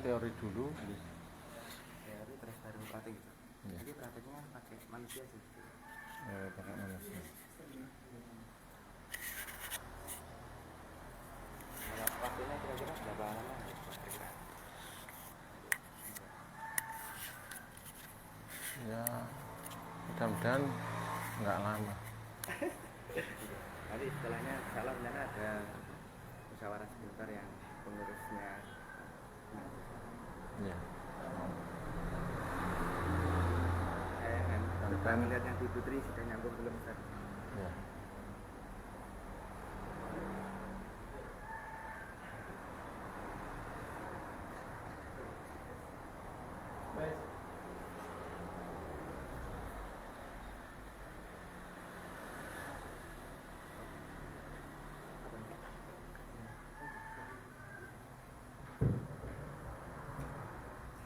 teori dulu. Teori terus baru praktek gitu. Ya. Jadi prakteknya pakai manusia sih. Pakai manusia. Kalau waktunya kira-kira berapa lama ya? Kira-kira? Ya, mudah-mudahan nggak lama. Nanti setelahnya salah benar ada musyawarah sebentar yang pengurusnya. Ya. Kan kita Dan- melihat yang di Putri sudah nyambung belum Ustaz? Ya.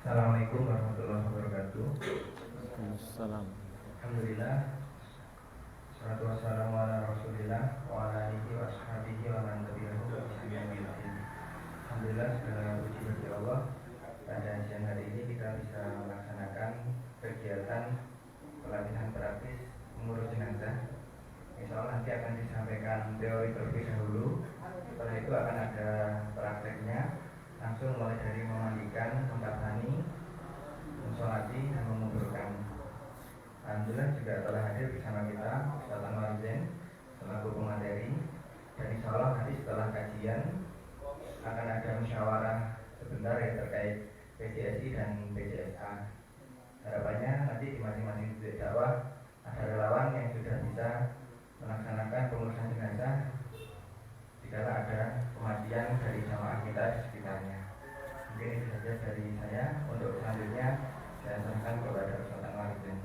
Assalamualaikum warahmatullahi wabarakatuh. Waalaikumsalam. Alhamdulillah. Wassalatu wassalamu ala Rasulillah wa ala alihi wa ashabihi wa man tabi'ahu bi ihsan ila yaumil. Alhamdulillah, segala puji bagi Allah. Pada siang hari ini kita bisa melaksanakan kegiatan pelatihan praktis mengurus jenazah. Insya Allah nanti akan disampaikan teori terlebih dahulu. Setelah itu akan ada prakteknya, langsung mulai dari memandikan, mentasani, mensolati, dan menguburkan. Alhamdulillah juga telah hadir bersama kita Ustaz Anwar Zain selaku pemateri. Dan insya Allah nanti setelah kajian akan ada musyawarah sebentar ya terkait PJSI dan PJSA. Harapannya nanti di masing-masing titik dakwah ada relawan yang sudah bisa melaksanakan pengurusan jenazah jika ada kematian dari jamaah kita di sekitarnya. Mungkin itu saja dari saya. Untuk selanjutnya saya serahkan kepada Ustaz Anwar Zain.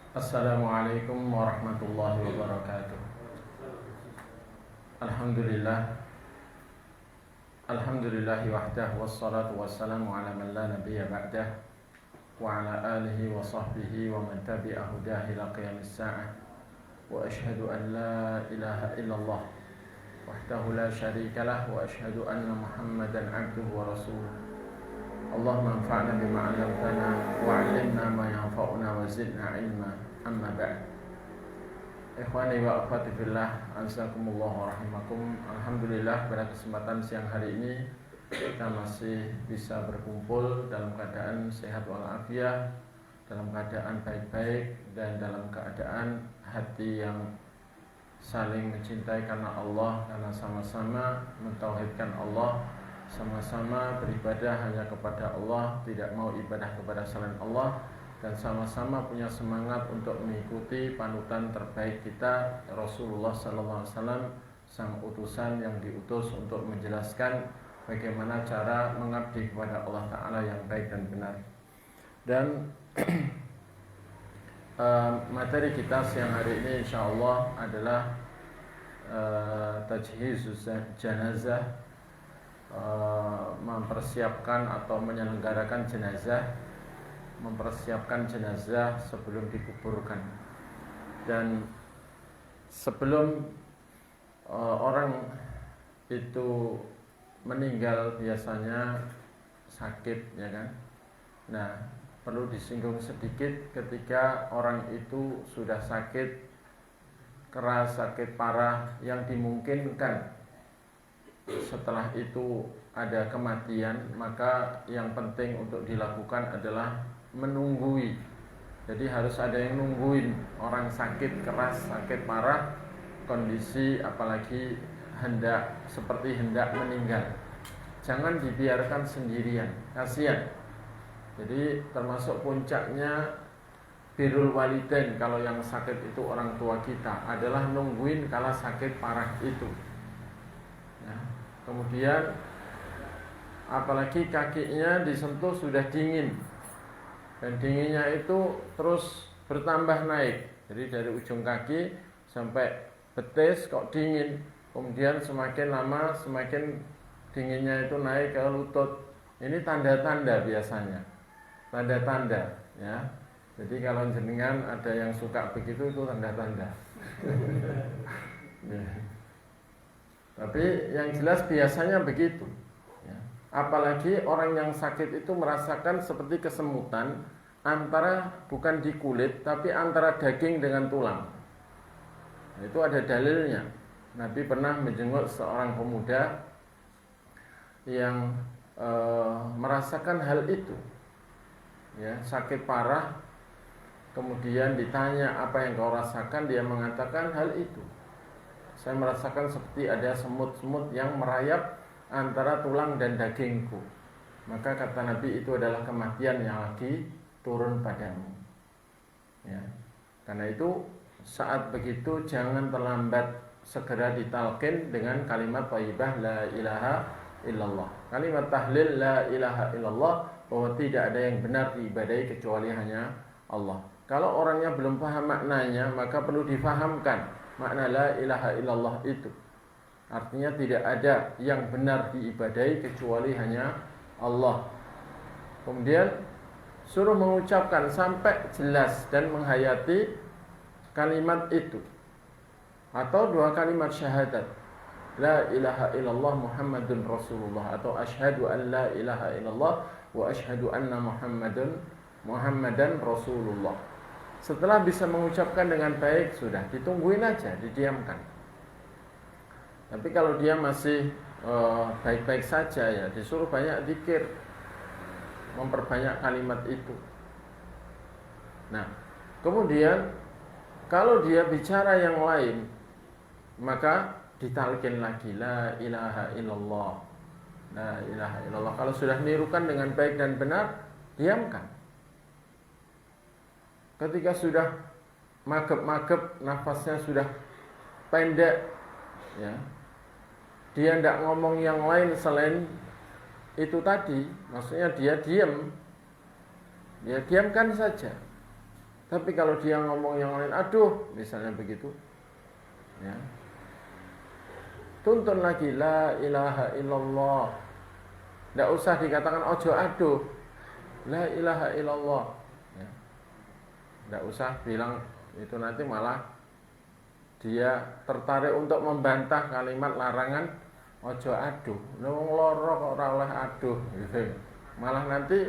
Assalamualaikum warahmatullahi wabarakatuh. Alhamdulillahi wahdah wassalatu wassalamu ala man la nabiyya ba'dah wa ala alihi wa sahbihi wa man tabi'a hudahu ila qiyamis sa'ah. Wa ashhadu an la ilaha illallah wahdahu la syarika lah wa ashhadu anna Muhammadan abduhu wa rasuluh. Allahumma anfa'na bima 'allamtana wa 'allimna ma yanfa'una wa zidna 'ilma. Amma ba'd. Ikhwani wa akhwati fillah, azakumullah wa rahimakum. Alhamdulillah pada kesempatan siang hari ini kita masih bisa berkumpul dalam keadaan sehat walafiat, dalam keadaan baik-baik, dan dalam keadaan hati yang saling mencintai karena Allah, karena sama-sama mentauhidkan Allah, sama-sama beribadah hanya kepada Allah, tidak mau ibadah kepada selain Allah, dan sama-sama punya semangat untuk mengikuti panutan terbaik kita, Rasulullah SAW, sang utusan yang diutus untuk menjelaskan bagaimana cara mengabdi kepada Allah Ta'ala yang baik dan benar. Dan materi kita siang hari ini insya Allah adalah tajhizuz janazah, mempersiapkan atau menyelenggarakan jenazah, mempersiapkan jenazah sebelum dikuburkan. Dan sebelum orang itu meninggal biasanya sakit, ya kan? Nah, perlu disinggung sedikit ketika orang itu sudah sakit keras, sakit parah yang dimungkinkan setelah itu ada kematian, maka yang penting untuk dilakukan adalah menunggui. Jadi harus ada yang nungguin orang sakit keras, sakit parah, kondisi apalagi seperti hendak meninggal. Jangan dibiarkan sendirian, kasihan. Jadi termasuk puncaknya birrul walidain, kalau yang sakit itu orang tua kita, adalah nungguin kala sakit parah itu. Ya. Kemudian apalagi kakinya disentuh sudah dingin, dan dinginnya itu terus bertambah naik. Jadi dari ujung kaki sampai betis kok dingin. Kemudian semakin lama semakin dinginnya itu naik ke lutut. Ini tanda-tanda biasanya, tanda-tanda, ya. Jadi kalau jenengan ada yang suka begitu, itu tanda-tanda. Ya. Tapi yang jelas biasanya begitu ya. Apalagi orang yang sakit itu merasakan seperti kesemutan antara bukan di kulit tapi antara daging dengan tulang. Itu ada dalilnya. Nabi pernah menjenguk seorang pemuda yang merasakan hal itu ya, sakit parah. Kemudian ditanya apa yang kau rasakan, dia mengatakan hal itu. Saya merasakan seperti ada semut-semut yang merayap antara tulang dan dagingku. Maka kata Nabi, itu adalah kematian yang lagi turun padamu ya. Karena itu saat begitu jangan terlambat, segera ditalqin dengan kalimat thayyibah la ilaha illallah. Kalimat tahlil la ilaha illallah, bahwa tidak ada yang benar diibadahi kecuali hanya Allah. Kalau orangnya belum paham maknanya, maka perlu difahamkan makna la ilaha illallah itu. Artinya tidak ada yang benar diibadahi kecuali hanya Allah. Kemudian suruh mengucapkan sampai jelas dan menghayati kalimat itu. Atau 2 kalimat syahadat, la ilaha illallah Muhammadun Rasulullah, atau asyhadu an la ilaha illallah wa asyhadu anna Muhammadan Rasulullah. Setelah bisa mengucapkan dengan baik, sudah ditungguin aja, didiamkan. Tapi kalau dia masih baik-baik saja ya, disuruh banyak zikir, memperbanyak kalimat itu. Nah, kemudian kalau dia bicara yang lain, maka ditalkin lagi la ilaha illallah, la ilaha illallah. Kalau sudah nirukan dengan baik dan benar, diamkan. Ketika sudah magep-magep, nafasnya sudah pendek ya, dia tidak ngomong yang lain selain itu tadi, maksudnya dia diam, dia diamkan saja. Tapi kalau dia ngomong yang lain, aduh, misalnya begitu ya, tuntun lagi la ilaha illallah. Tidak usah dikatakan ojo aduh, la ilaha illallah ya. Tidak usah bilang itu, nanti malah dia tertarik untuk membantah kalimat larangan ojo aduh. Wong loro kok ora oleh aduh gitu. Malah nanti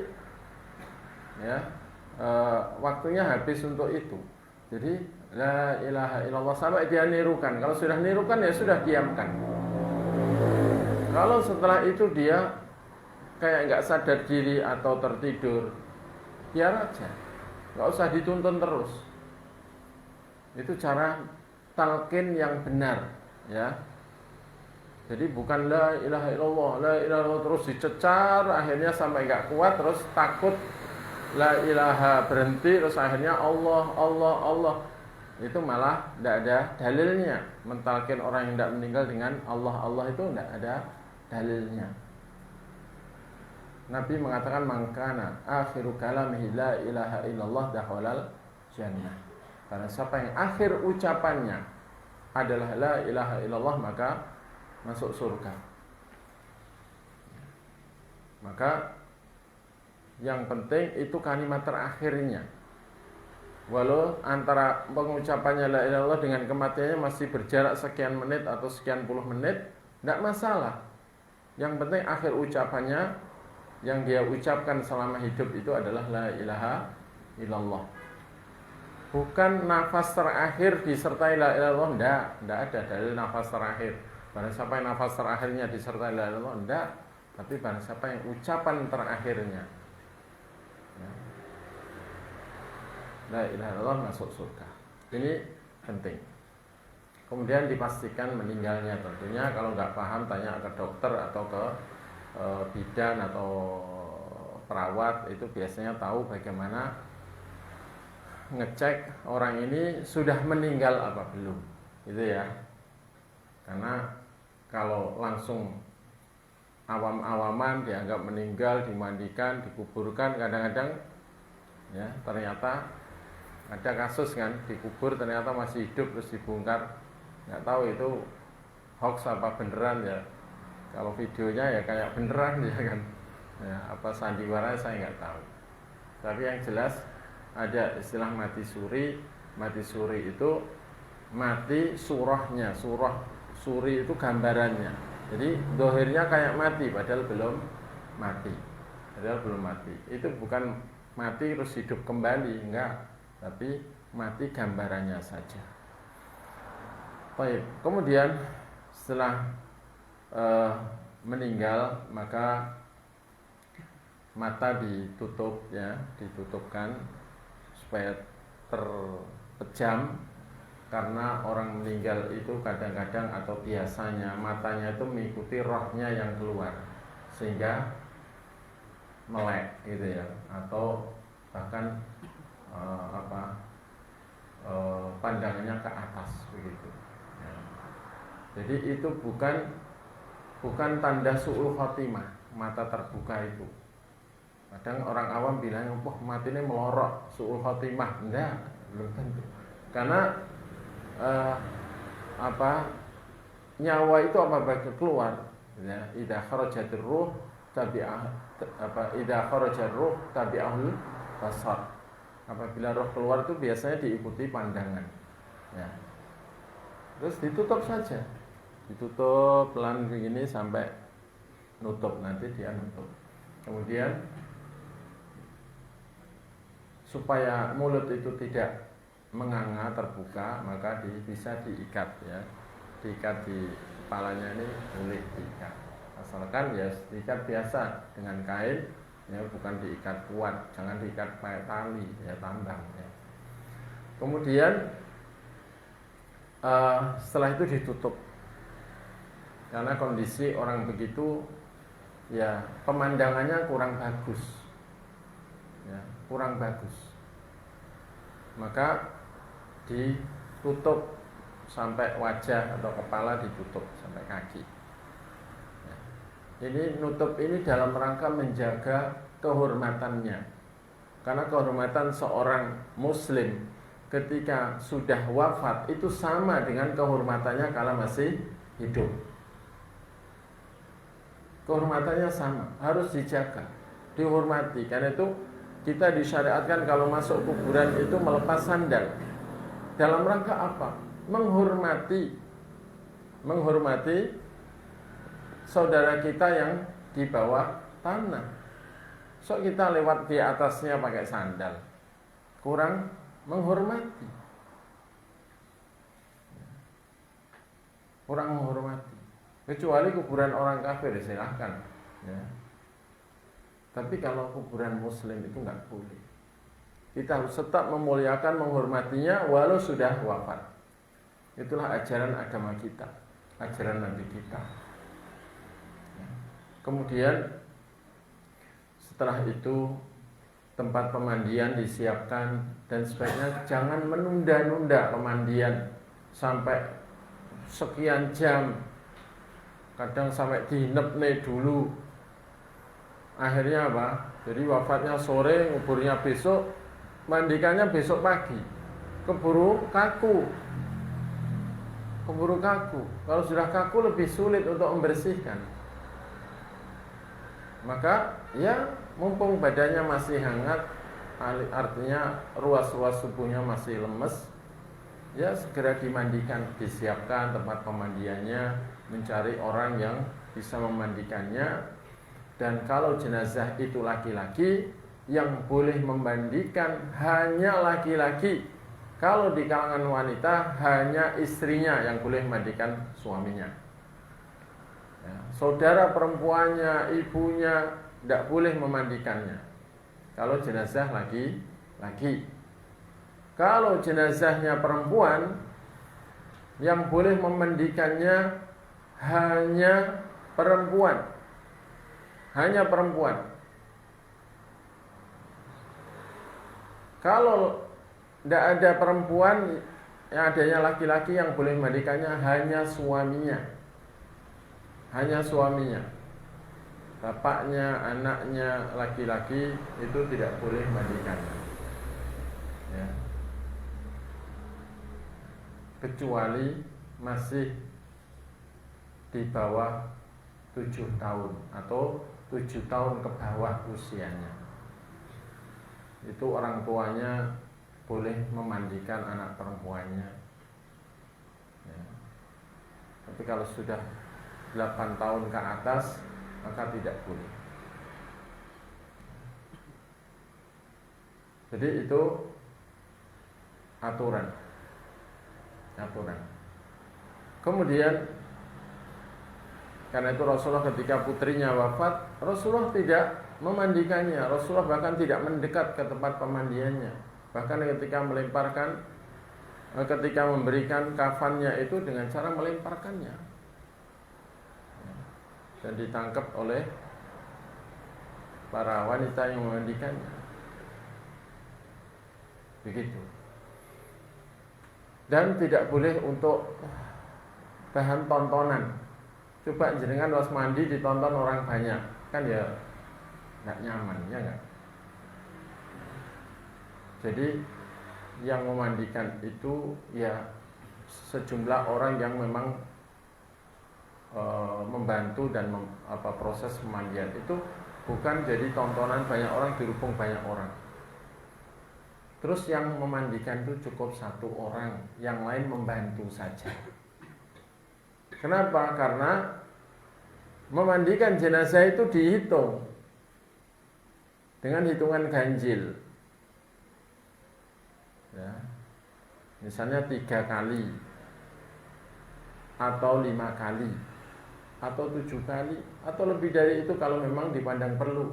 ya waktunya habis untuk itu. Jadi la ilaha illallah sampai dia nirukan. Kalau sudah nirukan ya sudah, diamkan. Kalau setelah itu dia kayak nggak sadar diri atau tertidur, biar aja, nggak usah dituntun terus. Itu cara talqin yang benar ya. Jadi bukan la ilaha illallah, la ilaha illallah terus dicecar, akhirnya sampai nggak kuat, terus takut la ilaha berhenti, terus akhirnya Allah, Allah, Allah. Itu malah tidak ada dalilnya. Mentalkin orang yang tidak meninggal dengan Allah, Allah itu tidak ada dalilnya. Nabi mengatakan mangkana akhiru kalamihi la ilaha illallah dakhalal jannah. Karena siapa yang akhir ucapannya adalah la ilaha illallah, maka masuk surga. Maka yang penting itu kalimat terakhirnya. Walau antara pengucapannya la ilaha illallah dengan kematiannya masih berjarak sekian menit atau sekian puluh menit, tidak masalah. Yang penting akhir ucapannya yang dia ucapkan selama hidup itu adalah la ilaha illallah. Bukan nafas terakhir disertai la ilaha illallah, tidak ada dalil nafas terakhir. Barang siapa yang nafas terakhirnya disertai la ilaha illallah, tidak. Tapi barang siapa yang ucapan terakhirnya ya, la ilaha illallah, masuk surga. Ini penting. Kemudian dipastikan meninggalnya tentunya. Kalau nggak paham tanya ke dokter atau ke bidan atau perawat, itu biasanya tahu bagaimana ngecek orang ini sudah meninggal apa belum, gitu ya. Karena kalau langsung awam-awaman dianggap meninggal, dimandikan, dikuburkan, kadang-kadang ya ternyata ada kasus kan, dikubur ternyata masih hidup terus dibongkar, nggak tahu itu hoax apa beneran ya. Kalau videonya ya kayak beneran ya kan, ya, apa sandiwara saya nggak tahu. Tapi yang jelas ada istilah mati suri. Mati suri itu mati surahnya, suri itu gambarannya. Jadi dohirnya kayak mati padahal belum mati. Itu bukan mati terus hidup kembali, enggak. Tapi mati gambarannya saja. Baik, kemudian setelah meninggal maka mata ditutup ya, ditutupkan supaya terpejam, karena orang meninggal itu kadang-kadang atau biasanya matanya itu mengikuti rohnya yang keluar sehingga melek gitu ya, atau bahkan pandangannya ke atas begitu ya. Jadi itu bukan tanda su'ul khotimah mata terbuka itu. Kadang orang awam bilang, wah mati ini melorot, su'ul khotimah. Enggak, belum tentu. Karena nyawa itu apa bagi keluar ya, idza kharajatir ruh tabi'ahul basar. Apabila roh keluar itu biasanya diikuti pandangan ya. Terus ditutup saja, ditutup pelan begini sampai nutup, nanti dia nutup. Kemudian supaya mulut itu tidak menganga terbuka, maka bisa diikat ya, diikat di kepalanya ini boleh diikat, asalkan ya diikat biasa dengan kain ya, bukan diikat kuat, jangan diikat pakai tali ya, tambang ya. Kemudian setelah itu ditutup, karena kondisi orang begitu ya pemandangannya kurang bagus ya, kurang bagus, maka ditutup sampai wajah atau kepala, ditutup sampai kaki ya. Ini nutup ini dalam rangka menjaga kehormatannya, karena kehormatan seorang muslim ketika sudah wafat itu sama dengan kehormatannya kalau masih hidup. Kehormatannya sama, harus dijaga, dihormati. Karena itu kita disyariatkan kalau masuk kuburan itu melepas sandal. Dalam rangka apa? Menghormati saudara kita yang di bawah tanah. So kita lewat di atasnya pakai sandal, kurang menghormati. Kurang menghormati. Kecuali kuburan orang kafir silahkan ya. Tapi kalau kuburan muslim itu nggak boleh. Kita harus tetap memuliakan, menghormatinya walau sudah wafat. Itulah ajaran agama kita, ajaran Nabi kita. Kemudian setelah itu tempat pemandian disiapkan, dan sebaiknya jangan menunda-nunda pemandian sampai sekian jam. Kadang sampai diinep dulu. Akhirnya apa? Jadi wafatnya sore, nguburnya besok, mandikannya besok pagi. Keburu kaku. Kalau sudah kaku lebih sulit untuk membersihkan. Maka ya mumpung badannya masih hangat, artinya ruas-ruas tubuhnya masih lemes, ya segera dimandikan, disiapkan tempat pemandiannya, mencari orang yang bisa memandikannya. Dan kalau jenazah itu laki-laki, yang boleh memandikan hanya laki-laki. Kalau di kalangan wanita, hanya istrinya yang boleh memandikan suaminya ya. Saudara perempuannya, ibunya tidak boleh memandikannya kalau jenazah laki-laki. Kalau jenazahnya perempuan, yang boleh memandikannya hanya perempuan. Hanya perempuan. Kalau tidak ada perempuan, yang adanya laki-laki, yang boleh memandikannya hanya suaminya. Hanya suaminya. Bapaknya, anaknya laki-laki itu tidak boleh memandikannya ya. Kecuali masih di bawah 7 tahun atau 7 tahun ke bawah usianya. Itu orang tuanya boleh memandikan anak perempuannya ya. Tapi kalau sudah 8 tahun ke atas maka tidak boleh. Jadi itu aturan. Kemudian karena itu Rasulullah ketika putrinya wafat, Rasulullah tidak memandikannya. Rasulullah bahkan tidak mendekat ke tempat pemandiannya. Bahkan ketika memberikan kafannya itu dengan cara melemparkannya dan ditangkap oleh para wanita yang memandikannya. Begitu. Dan tidak boleh untuk bahan tontonan. Coba jenengan was mandi ditonton orang banyak, kan ya nggak nyaman, ya nggak. Jadi yang memandikan itu ya sejumlah orang yang memang membantu dan proses pemandian itu, bukan jadi tontonan banyak orang, dirubung banyak orang. Terus yang memandikan itu cukup 1 orang, yang lain membantu saja. Kenapa? Karena memandikan jenazah itu dihitung dengan hitungan ganjil. Ya. Misalnya 3 kali atau 5 kali atau 7 kali atau lebih dari itu kalau memang dipandang perlu.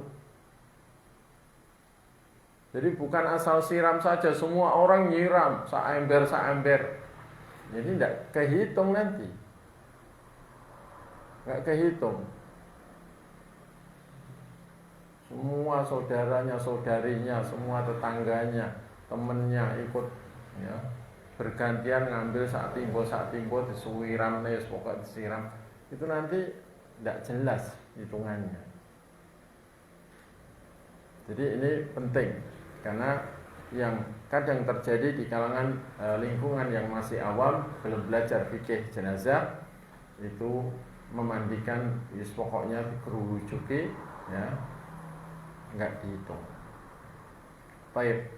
Jadi bukan asal siram saja, semua orang nyiram saember. Jadi tidak kehitung nanti, nggak kehitung. Semua saudaranya, saudarinya, semua tetangganya, temennya ikut, ya, bergantian ngambil saat timbo disiram, pokoknya disiram. Itu nanti tidak jelas hitungannya. Jadi ini penting, karena yang kadang terjadi di kalangan lingkungan yang masih awam, belum belajar fikih jenazah, itu memandikan pokoknya dikerucuki, ya, nggak dihitung. Baik.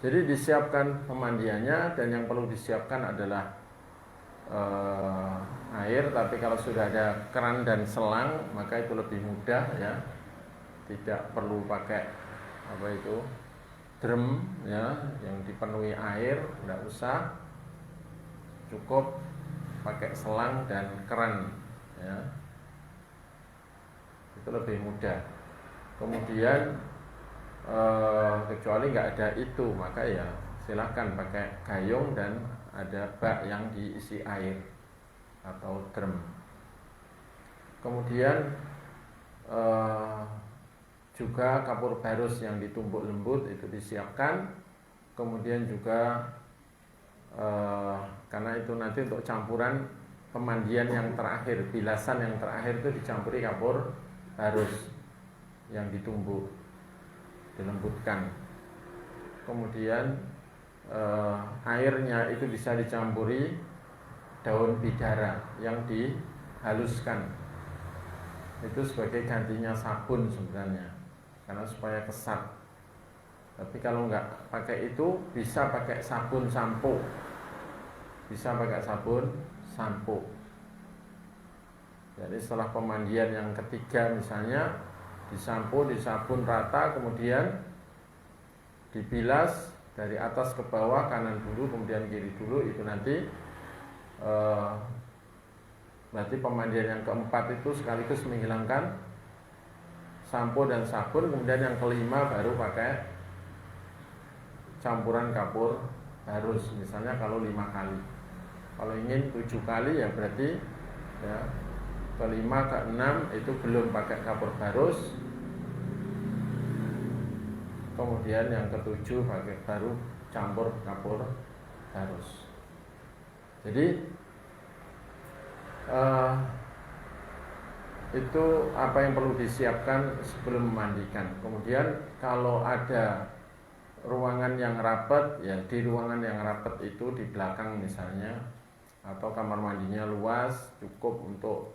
Jadi disiapkan pemandiannya, dan yang perlu disiapkan adalah air. Tapi kalau sudah ada keran dan selang maka itu lebih mudah, ya. Tidak perlu pakai drum, ya, yang dipenuhi air, tidak usah. Cukup pakai selang dan keran, ya. Itu lebih mudah. Kemudian kecuali nggak ada itu, maka ya silakan pakai gayung dan ada bak yang diisi air atau drum. Kemudian juga kapur barus yang ditumbuk lembut itu disiapkan. Kemudian juga karena itu nanti untuk campuran pemandian yang terakhir, bilasan yang terakhir itu dicampuri kapur barus yang ditumbuk, dilembutkan. Kemudian airnya itu bisa dicampuri daun bidara yang dihaluskan. Itu sebagai gantinya sabun sebenarnya, karena supaya kesat. Tapi kalau nggak pakai itu, bisa pakai sabun sampo. Jadi setelah pemandian yang ketiga misalnya, disampo, disabun rata, kemudian dibilas dari atas ke bawah, kanan dulu kemudian kiri dulu. Itu nanti berarti pemandian yang keempat itu sekaligus menghilangkan sampo dan sabun. Kemudian yang kelima baru pakai campuran kapur barus, misalnya kalau 5 kali. Kalau ingin 7 kali ya berarti, ya, kelima, keenam itu belum pakai kapur barus. Kemudian yang ketujuh baru campur kapur barus. Jadi itu apa yang perlu disiapkan sebelum memandikan. Kemudian kalau ada ruangan yang rapat, ya di ruangan yang rapat itu di belakang misalnya, atau kamar mandinya luas, cukup untuk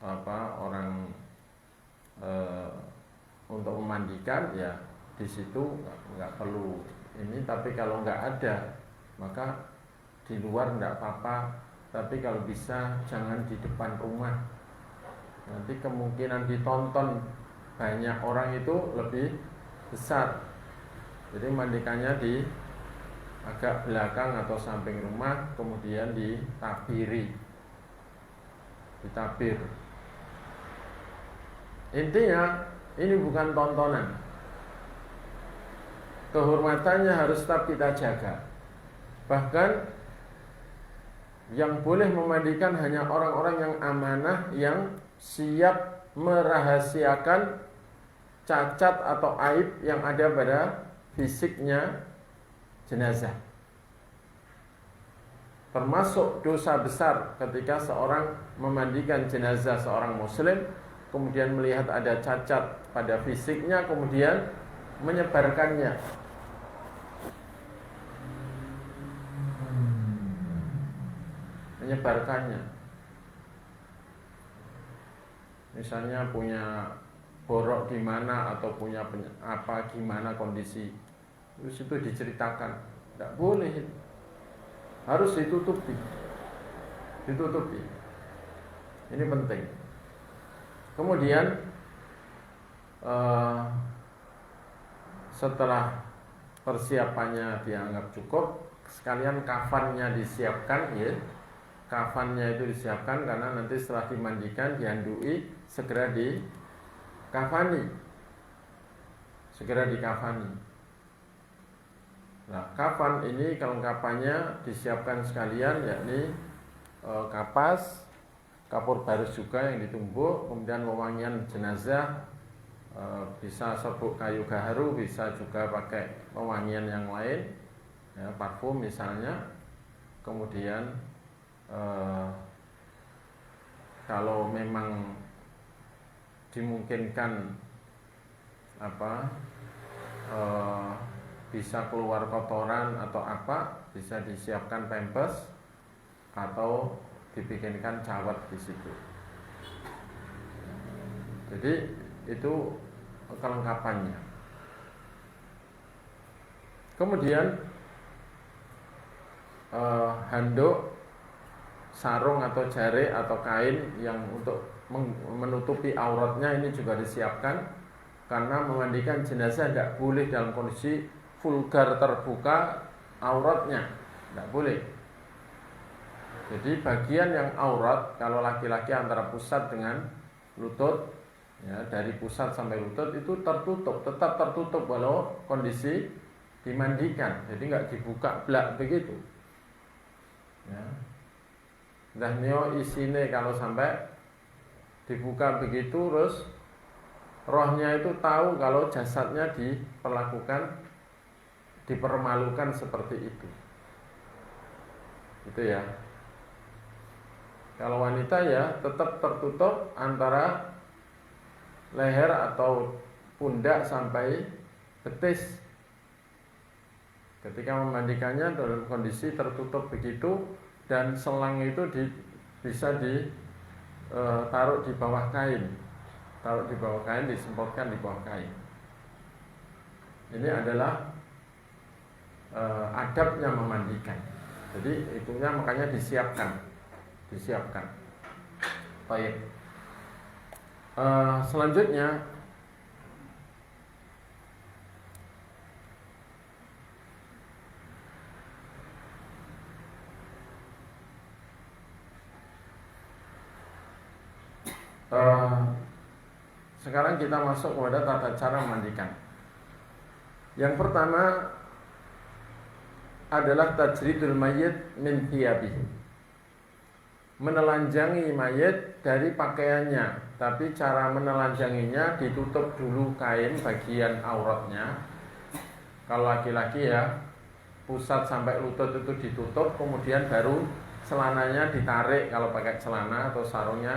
orang untuk memandikan, ya di situ nggak perlu ini. Tapi kalau nggak ada, maka di luar nggak apa-apa, tapi kalau bisa jangan di depan rumah. Nanti kemungkinan ditonton banyak orang itu lebih besar. Jadi mandikannya di agak belakang atau samping rumah, kemudian ditabiri, ditabir. Intinya ini bukan tontonan. Kehormatannya harus tetap kita jaga. Bahkan yang boleh memandikan hanya orang-orang yang amanah, yang siap merahasiakan cacat atau aib yang ada pada fisiknya jenazah. Termasuk dosa besar ketika seorang memandikan jenazah seorang muslim, kemudian melihat ada cacat pada fisiknya, kemudian menyebarkannya. Misalnya punya borok di mana atau punya apa gimana kondisi, terus itu diceritakan. Tidak boleh, harus ditutupi. Ini penting. Kemudian setelah persiapannya dianggap cukup, sekalian kafannya disiapkan, ya. Kafannya itu disiapkan karena nanti setelah dimandikan, dihandui, segera dikafani. Nah, kafan ini kelengkapannya disiapkan sekalian, yakni kapas, kapur barus juga yang ditumbuk, kemudian wewangian jenazah, bisa serbuk kayu gaharu, bisa juga pakai wewangian yang lain, ya, parfum misalnya. Kemudian kalau memang dimungkinkan bisa keluar kotoran atau apa, bisa disiapkan pampers atau dibikinkan cawat di situ. Jadi itu kelengkapannya. Kemudian handuk, sarung atau jari atau kain yang untuk menutupi auratnya ini juga disiapkan, karena memandikan jenazah tidak boleh dalam kondisi vulgar terbuka auratnya, tidak boleh. Jadi bagian yang aurat kalau laki-laki antara pusat dengan lutut, ya, dari pusat sampai lutut itu tertutup, tetap tertutup walau kondisi dimandikan. Jadi nggak dibuka blak begitu. Ya. Dah neo isine kalau sampai dibuka begitu, terus rohnya itu tahu kalau jasadnya dipermalukan seperti itu. Itu ya. Kalau wanita ya tetap tertutup antara leher atau pundak sampai betis. Ketika memandikannya dalam kondisi tertutup begitu, dan selang itu bisa ditaruh di bawah kain, disemprotkan di bawah kain. Ini adalah adabnya memandikan. Jadi itunya makanya disiapkan. Baik. Selanjutnya sekarang kita masuk kepada tata cara memandikan. Yang pertama adalah tajridul mayyit min thiyabihi. Menelanjangi mayit dari pakaiannya, tapi cara menelanjanginya ditutup dulu kain bagian auratnya. Kalau laki-laki ya pusat sampai lutut itu ditutup, kemudian baru celananya ditarik kalau pakai celana, atau sarungnya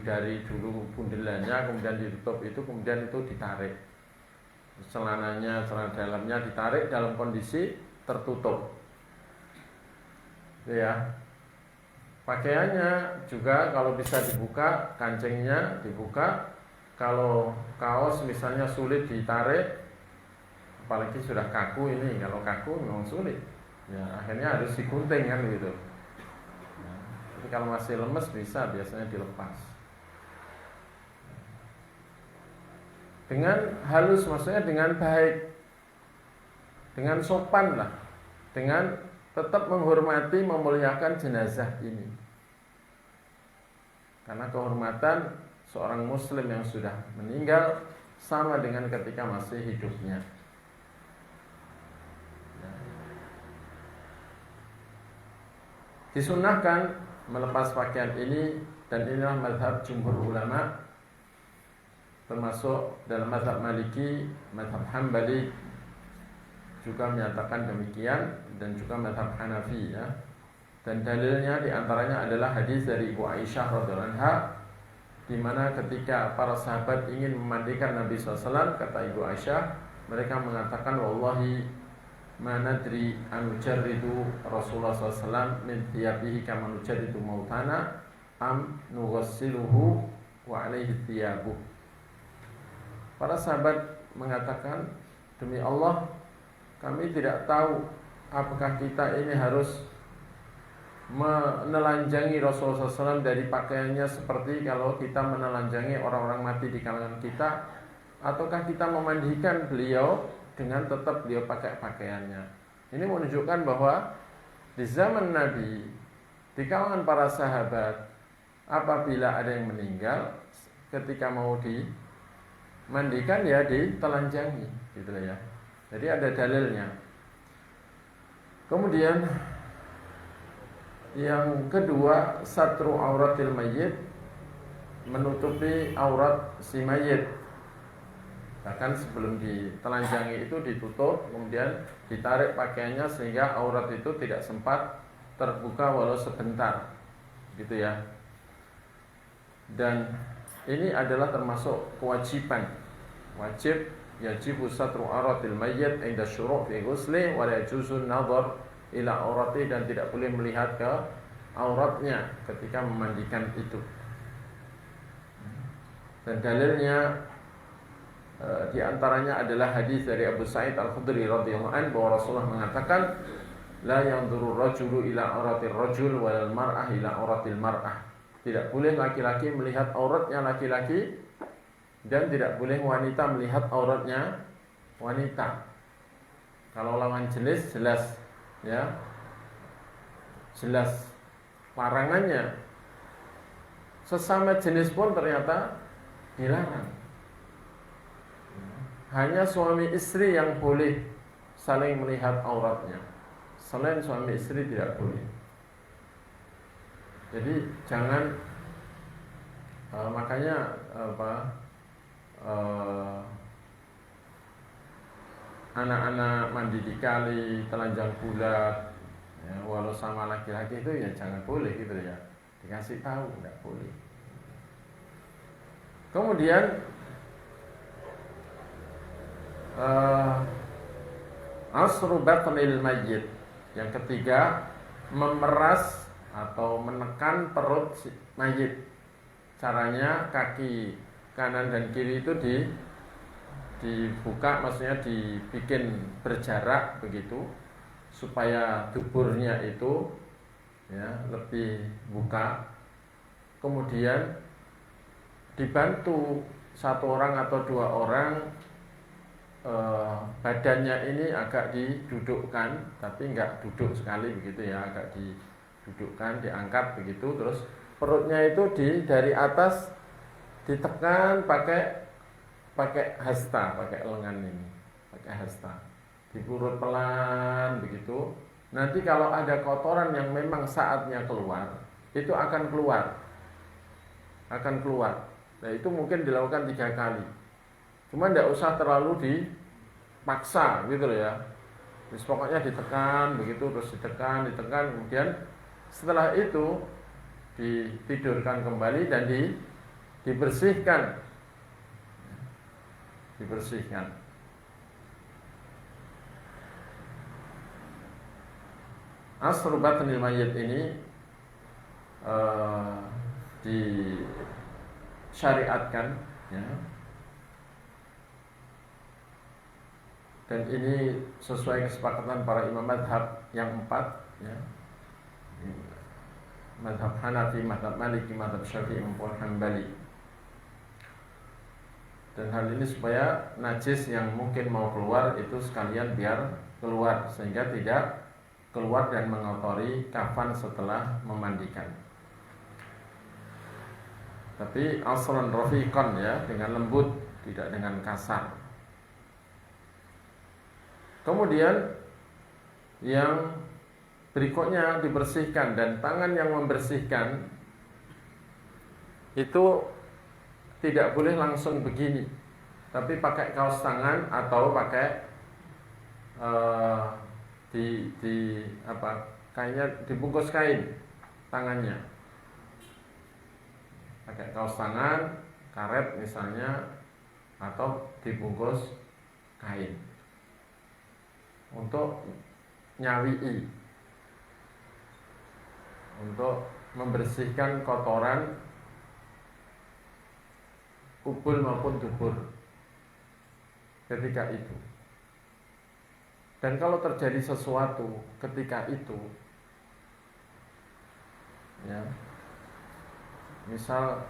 dari dulu bundelannya, kemudian ditutup itu, kemudian itu ditarik. Celana dalamnya ditarik dalam kondisi tertutup. Ya. Pakaiannya juga kalau bisa dibuka, kancingnya dibuka. Kalau kaos misalnya sulit ditarik, apalagi sudah kaku ini, kalau kaku memang sulit. Ya, akhirnya harus digunting kan gitu. Nah, Tapi kalau masih lemes bisa biasanya dilepas. Dengan halus, maksudnya dengan baik, dengan sopan lah, dengan tetap menghormati, memuliakan jenazah ini. Karena kehormatan seorang muslim yang sudah meninggal sama dengan ketika masih hidupnya. Disunnahkan melepas pakaian ini, dan inilah mazhab jumhur ulama, termasuk dalam mazhab Maliki, mazhab Hambali juga menyatakan demikian, dan juga mazhab Hanafi ya. Dan dalilnya diantaranya adalah hadis dari Ibu Aisyah radhiyallahu anha, di mana ketika para sahabat ingin memandikan Nabi SAW, kata Ibu Aisyah, mereka mengatakan, wallahi ma nadri an nujarridu Rasulullah SAW min thiyabihi kama nujarridu mautana am nughassiluhu wa alaihi thiyabuh. Para sahabat mengatakan, demi Allah, kami tidak tahu apakah kita ini harus menelanjangi Rasulullah SAW dari pakaiannya seperti kalau kita menelanjangi orang-orang mati di kalangan kita, ataukah kita memandikan beliau dengan tetap beliau pakai pakaiannya. Ini menunjukkan bahwa di zaman Nabi, di kalangan para sahabat, apabila ada yang meninggal, ketika mau dimandikan ya ditelanjangi, gitu ya. Jadi ada dalilnya. Kemudian yang kedua, satru auratil mayyit, menutupi aurat si mayit. Bahkan sebelum ditelanjangi itu ditutup, kemudian ditarik pakaiannya sehingga aurat itu tidak sempat terbuka walau sebentar, gitu ya. Dan ini adalah termasuk kewajiban, wajib, yajibu satru auratil mayyit inda syuru' fi ghusli wa la yajuzu an-nadhar ila aurati, dan tidak boleh melihat ke auratnya ketika memandikan itu. Dan dalilnya di antaranya adalah hadis dari Abu Sa'id Al-Khudri radhiyallahu anhu bahwa Rasulullah mengatakan, la yanzuru rajulu ila auratir rajul wal mar'ah ila auratil mar'ah. Tidak boleh laki-laki melihat auratnya laki-laki, dan tidak boleh wanita melihat auratnya wanita. Kalau lawan jenis jelas ya, jelas larangannya. Sesama jenis pun ternyata dilarang. Hanya suami istri yang boleh saling melihat auratnya, selain suami istri tidak boleh. Jadi jangan makanya anak-anak mandi di kali, telanjang bulat ya, walau sama laki-laki itu ya jangan boleh, gitu ya. Dikasih tahu tidak boleh. Kemudian asru batnil mayyit, yang ketiga, memeras atau menekan perut mayit. Caranya kaki kanan dan kiri itu dibuka, maksudnya dibikin berjarak begitu supaya duburnya itu ya lebih buka. Kemudian dibantu satu orang atau dua orang, badannya ini agak didudukkan, tapi enggak duduk sekali begitu ya, agak didudukkan, diangkat begitu, terus perutnya itu dari atas ditekan pakai hasta, pakai lengan ini, pakai hasta, diurut pelan begitu. Nanti kalau ada kotoran yang memang saatnya keluar, itu akan keluar. Nah itu mungkin dilakukan 3 kali. Cuma tidak usah terlalu dipaksa gitu loh ya. Terus pokoknya ditekan begitu, terus ditekan, kemudian setelah itu ditidurkan kembali dan dibersihkan. Asru batnil mayyit ini disyariatkan ya. Dan ini sesuai kesepakatan para imam madhab yang 4 ya. mazhab Hanafi, mazhab Maliki, mazhab Syafi'i maupun Hambali. Dan hal ini supaya najis yang mungkin mau keluar itu sekalian biar keluar, sehingga tidak keluar dan mengotori kafan setelah memandikan. Tapi aslan rafiqan, ya, dengan lembut, tidak dengan kasar. Kemudian yang berikutnya dibersihkan, dan tangan yang membersihkan itu tidak boleh langsung begini, tapi pakai kaos tangan atau pakai kayaknya dibungkus kain tangannya, pakai kaos tangan, karet misalnya, atau dibungkus kain untuk nyawii, untuk membersihkan kotoran kubul maupun dubur ketika itu. Dan kalau terjadi sesuatu ketika itu, ya, misal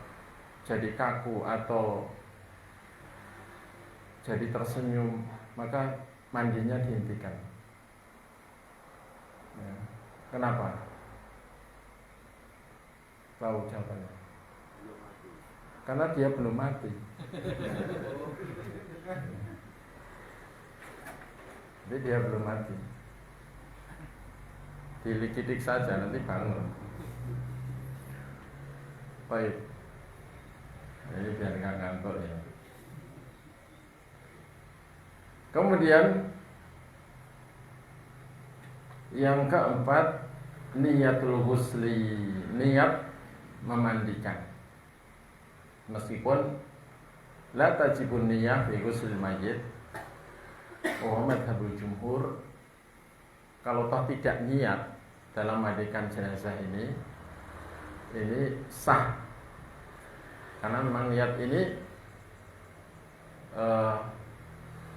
jadi kaku atau jadi tersenyum, maka mandinya dihentikan. Ya. Kenapa? Tahu jawabannya? Karena dia belum mati. Jadi dia belum mati. Dilikidik saja, nanti bangun. Baik. Jadi biar nggak ngantuk, ya. Kemudian yang keempat, niyatul ghusli, niat memandikan. Meskipun la tajibun niyah fi ghusl mayyit, madhabul jumhur, kalau toh tidak niat dalam memandikan jenazah ini sah, karena memang niat ini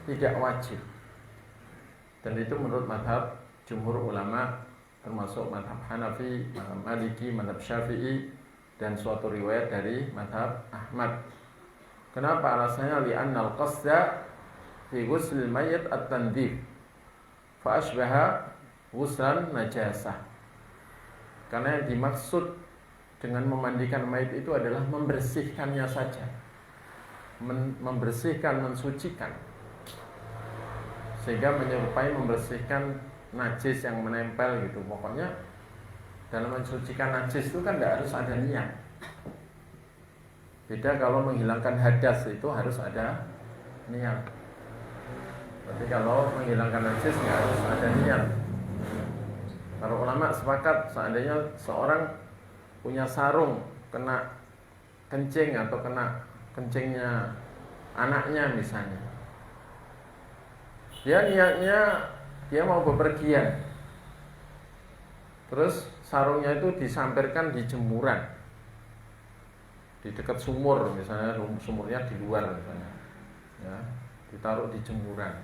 tidak wajib. Dan itu menurut madhab jumhur ulama, termasuk madhab Hanafi, madhab Maliki, madhab Syafi'i, dan suatu riwayat dari madhab Ahmad. Kenapa? Alasannya li'annal qasda fi ghuslil mayyit at-tandhif fa asbaha ghuslan najasah. Karena yang dimaksud dengan memandikan mayit itu adalah membersihkannya saja, membersihkan, mensucikan, sehingga menyerupai membersihkan najis yang menempel gitu. Pokoknya dalam mensucikan najis itu kan tidak harus ada niat. Beda kalau menghilangkan hadas, itu harus ada niat. Tapi kalau menghilangkan najis nggak harus ada niat. Para ulama sepakat, seandainya seorang punya sarung kena kencing atau kena kencingnya anaknya misalnya, dia niatnya dia mau bepergian, terus sarungnya itu disampirkan di jemuran, di dekat sumur misalnya, sumurnya di luar misalnya, ya, ditaruh di jemuran.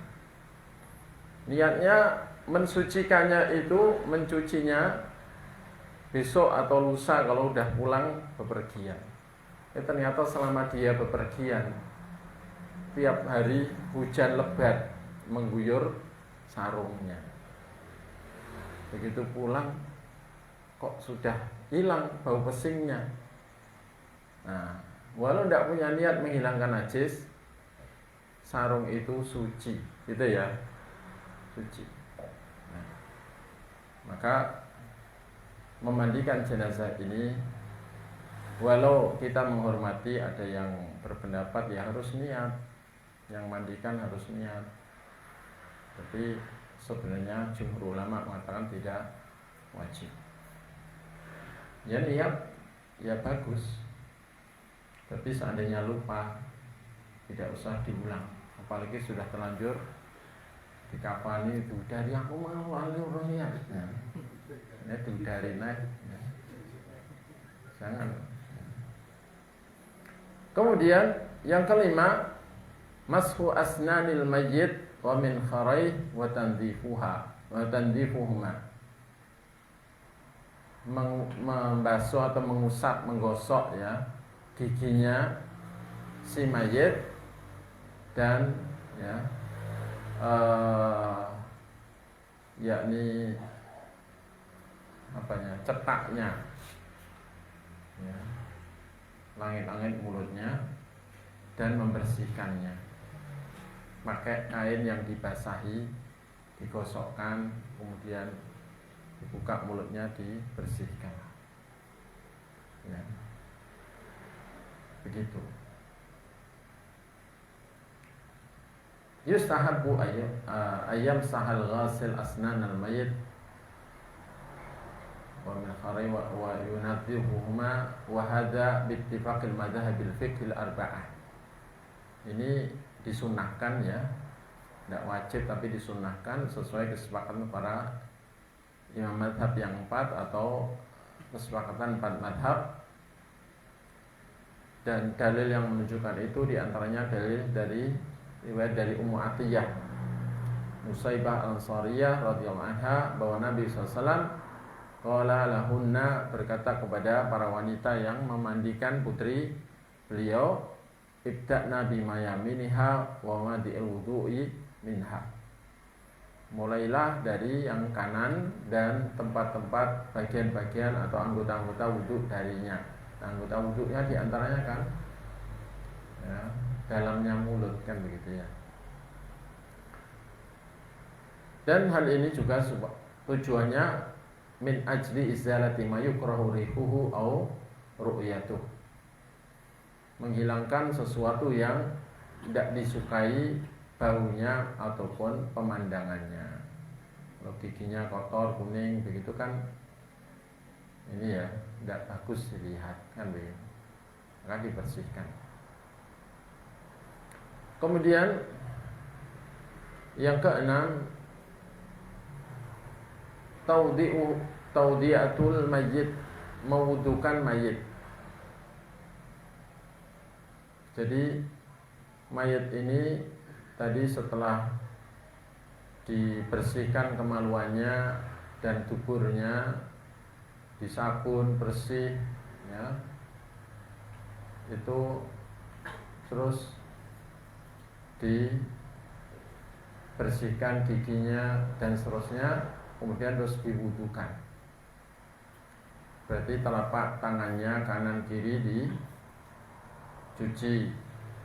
Niatnya mensucikannya itu, mencucinya besok atau lusa kalau udah pulang bepergian. Ternyata selama dia bepergian, tiap hari hujan lebat mengguyur sarungnya. Begitu pulang, kok sudah hilang bau pesingnya. Nah, walau tidak punya niat menghilangkan najis, sarung itu suci, gitu ya, suci. Nah, maka memandikan jenazah ini, walau kita menghormati, ada yang berpendapat ya harus niat, yang mandikan harus niat, tapi sebenarnya jumhur ulama mengatakan tidak wajib. Ya niat, ya bagus, tapi seandainya lupa, tidak usah diulang. Apalagi sudah terlanjur dikafani, itu dari aku mau alur niat, ya itu dari naik, ya. Jangan. Kemudian yang kelima, mashu asnanil mayyit wa min kharayh wa tanzifuhuma. membasuh atau mengusap, menggosok ya giginya si mayit dan ya yakni apanya, cetaknya ya, langit-langit mulutnya, dan membersihkannya pakai kain yang dibasahi, digosokkan, kemudian dibuka mulutnya, dibersihkan ya. Begitu. Yustahabbu ayam sahal ghasil asnan al-mayyit wa min khari wa yunadhihuhuma wa hadha bi ittifaqil madhhabil fiqh al-arba'ah. Ini disunahkan ya, tidak wajib tapi disunahkan sesuai kesepakatan para imam madhab yang 4 atau kesepakatan 4 madhab. Dan dalil yang menunjukkan itu diantaranya dalil dari riwayat dari Ummu Atiyah Nusaybah Al-Ansariyah radhiyallahu anha bahwa Nabi SAW qala lahunna, berkata kepada para wanita yang memandikan putri beliau, ibda'na bima yaminiha wa madi'il wudu'i minha, mulailah dari yang kanan dan tempat-tempat bagian-bagian atau anggota-anggota wudhu darinya. Anggota wudhunya diantaranya kan ya, dalamnya mulut kan begitu ya. Dan hal ini juga tujuannya min ajli izalati ma yukrahu rihuhu au ru'yatuh, menghilangkan sesuatu yang tidak disukai baunya ataupun pemandangannya. Kalau giginya kotor, kuning begitu kan ini ya tidak bagus dilihat kan begitu, maka dibersihkan. Kemudian yang keenam, taudiatul mayyit, mewudukan mayit. Jadi mayit ini tadi setelah dibersihkan kemaluannya dan tuburnya, disabun bersih ya, itu terus dibersihkan giginya dan seterusnya, kemudian terus diwudukan. Berarti telapak tangannya kanan kiri dicuci,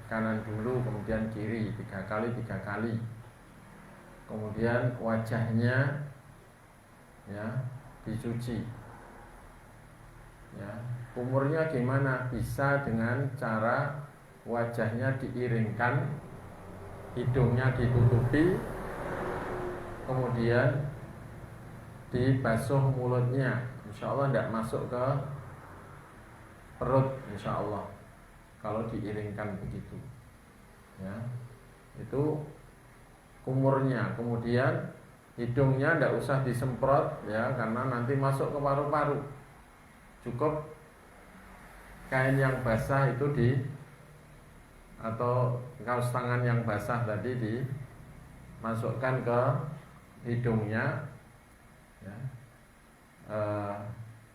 kanan dulu kemudian kiri 3 kali, kemudian wajahnya ya dicuci ya. Umurnya gimana? Bisa dengan cara wajahnya diiringkan, hidungnya ditutupi, kemudian dibasuh mulutnya, insya Allah tidak masuk ke perut, insya Allah kalau diiringkan begitu ya. Itu kumurnya. Kemudian hidungnya tidak usah disemprot ya, karena nanti masuk ke paru-paru. Cukup kain yang basah itu atau kaos tangan yang basah tadi dimasukkan ke hidungnya ya.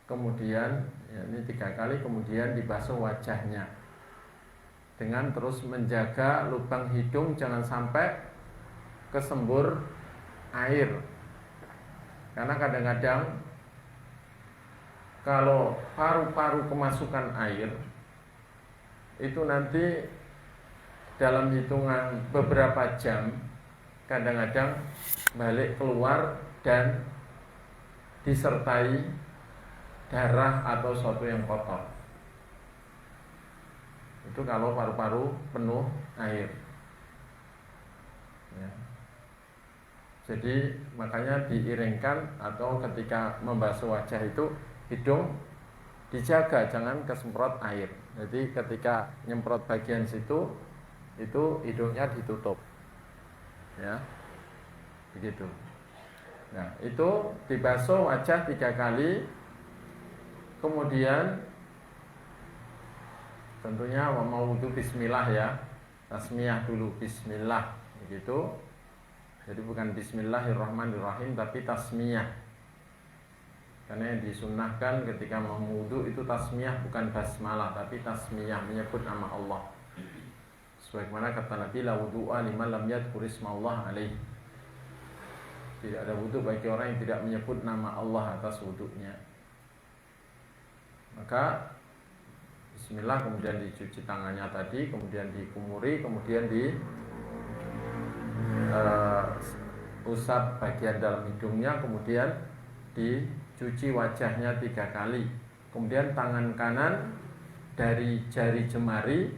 Kemudian ya, ini 3 kali, kemudian dibasuh wajahnya dengan terus menjaga lubang hidung jangan sampai kesembur air, karena kadang-kadang kalau paru-paru kemasukan air itu nanti dalam hitungan beberapa jam kadang-kadang balik keluar dan disertai darah atau sesuatu yang kotor. Itu kalau paru-paru penuh air ya. Jadi makanya diiringkan atau ketika membasuh wajah itu hidung dijaga jangan kesemprot air. Jadi ketika nyemprot bagian situ itu hidungnya ditutup ya, begitu. Nah itu dibasuh wajah 3 kali, kemudian tentunya mau wudhu bismillah ya, tasmiyah dulu, bismillah begitu. Jadi bukan bismillahirrahmanirrahim tapi tasmiyah Karena yang disunnahkan ketika mau wudu itu tasmiyah, bukan basmalah, tapi tasmiyah, menyebut nama Allah. Sebagaimana kata Nabi, la wudu'a liman lam yadhkur ismallah alaih. Tidak ada wudu bagi orang yang tidak menyebut nama Allah atas wudunya. Maka bismillah, kemudian dicuci tangannya tadi, kemudian dikumuri, kemudian usap bagian dalam hidungnya, kemudian dicuci wajahnya 3 kali. Kemudian tangan kanan dari jari jemari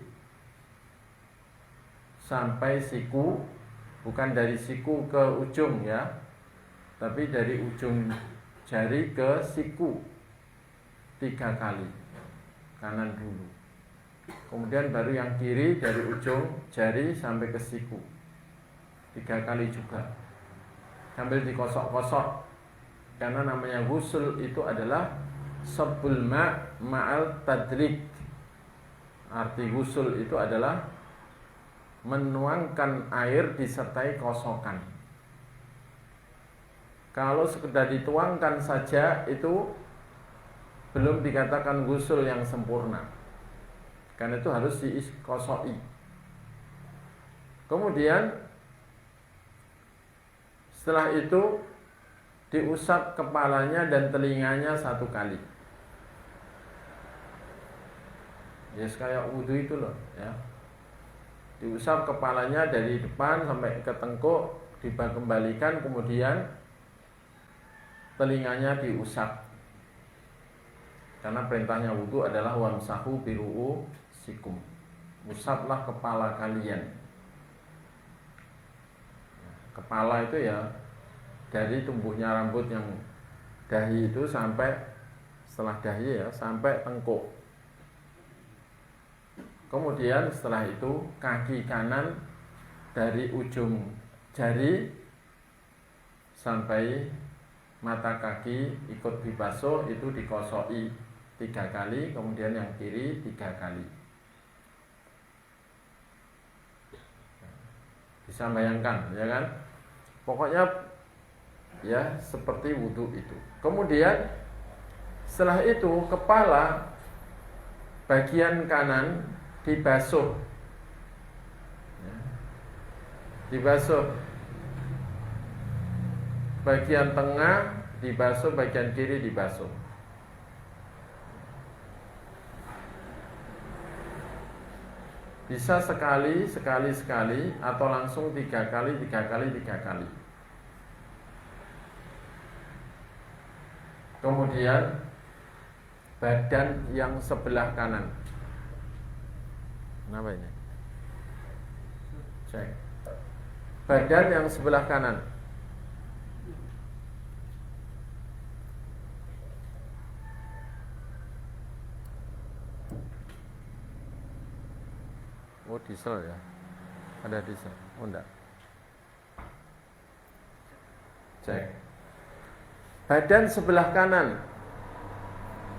sampai siku, bukan dari siku ke ujung ya, tapi dari ujung jari ke siku 3 kali, kanan dulu. Kemudian baru yang kiri dari ujung jari sampai ke siku 3 kali juga, sambil dikosok-kosok. Karena namanya ghusl itu adalah sabbul ma'al tadrik. Arti ghusl itu adalah menuangkan air disertai kosokan. Kalau sekedar dituangkan saja itu belum dikatakan ghusl yang sempurna. Karena itu harus dikosoki. Kemudian setelah itu diusap kepalanya dan telinganya 1 kali. Ya kayak wudu itu loh ya. Diusap kepalanya dari depan sampai ke tengkuk, dikembalikan, kemudian telinganya diusap. Karena perintahnya wudu adalah wamsahu biru'usikum. Usaplah kepala kalian. Kepala itu ya dari tumbuhnya rambut yang dahi itu sampai setelah dahi ya sampai tengkuk. Kemudian setelah itu kaki kanan dari ujung jari sampai mata kaki ikut dibasuh, itu dikosoki 3 kali, kemudian yang kiri 3 kali. Bisa bayangkan ya kan? Pokoknya ya seperti wudu itu. Kemudian setelah itu kepala bagian kanan dibasuh ya. Dibasuh bagian tengah, dibasuh bagian kiri, dibasuh. Bisa sekali atau langsung 3 kali. Kemudian badan yang sebelah kanan. Kenapa ini? Cek. Badan yang sebelah kanan. Oh diesel ya. Ada diesel. Oh enggak. Cek. Badan sebelah kanan.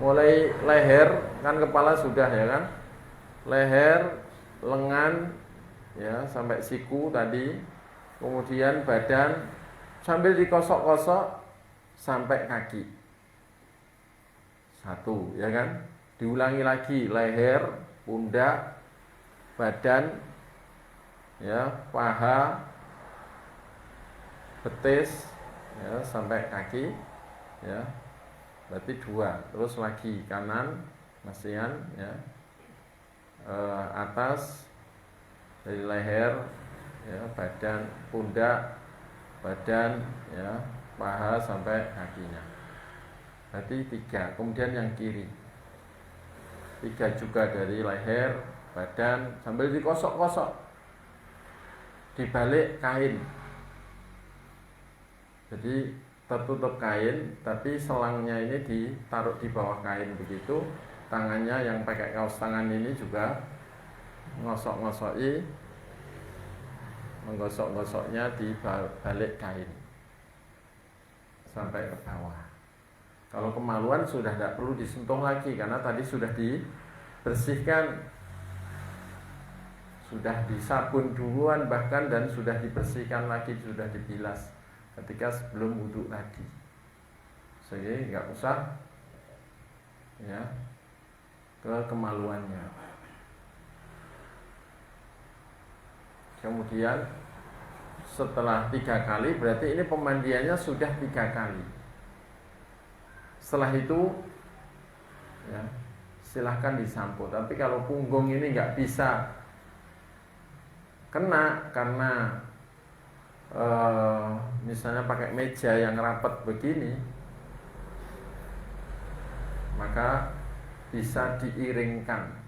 Mulai leher, kan kepala sudah ya kan? Leher, lengan ya sampai siku tadi. Kemudian badan sambil dikosok-kosok sampai kaki. 1 ya kan? Diulangi lagi, leher, pundak, badan ya, paha, betis ya sampai kaki ya. Berarti 2. Terus lagi kanan masihan ya. Atas dari leher ya, badan, pundak, badan ya, paha sampai kakinya. Berarti 3. Kemudian yang kiri 3 juga dari leher, badan, sambil dikosok-kosok dibalik kain. Jadi tertutup kain, tapi selangnya ini ditaruh di bawah kain begitu. Tangannya yang pakai kaos tangan ini juga menggosoknya di balik kain sampai ke bawah. Kalau kemaluan sudah tidak perlu disentuh lagi karena tadi sudah dibersihkan, sudah disabun duluan bahkan, dan sudah dibersihkan lagi, sudah dibilas ketika sebelum wudhu tadi. sehingga nggak usah ya ke kemaluannya. Kemudian setelah 3 kali, berarti ini pemandiannya sudah 3 kali. Setelah itu ya silahkan disampo. Tapi kalau punggung ini nggak bisa kena karena misalnya pakai meja yang rapat begini, maka bisa diiringkan.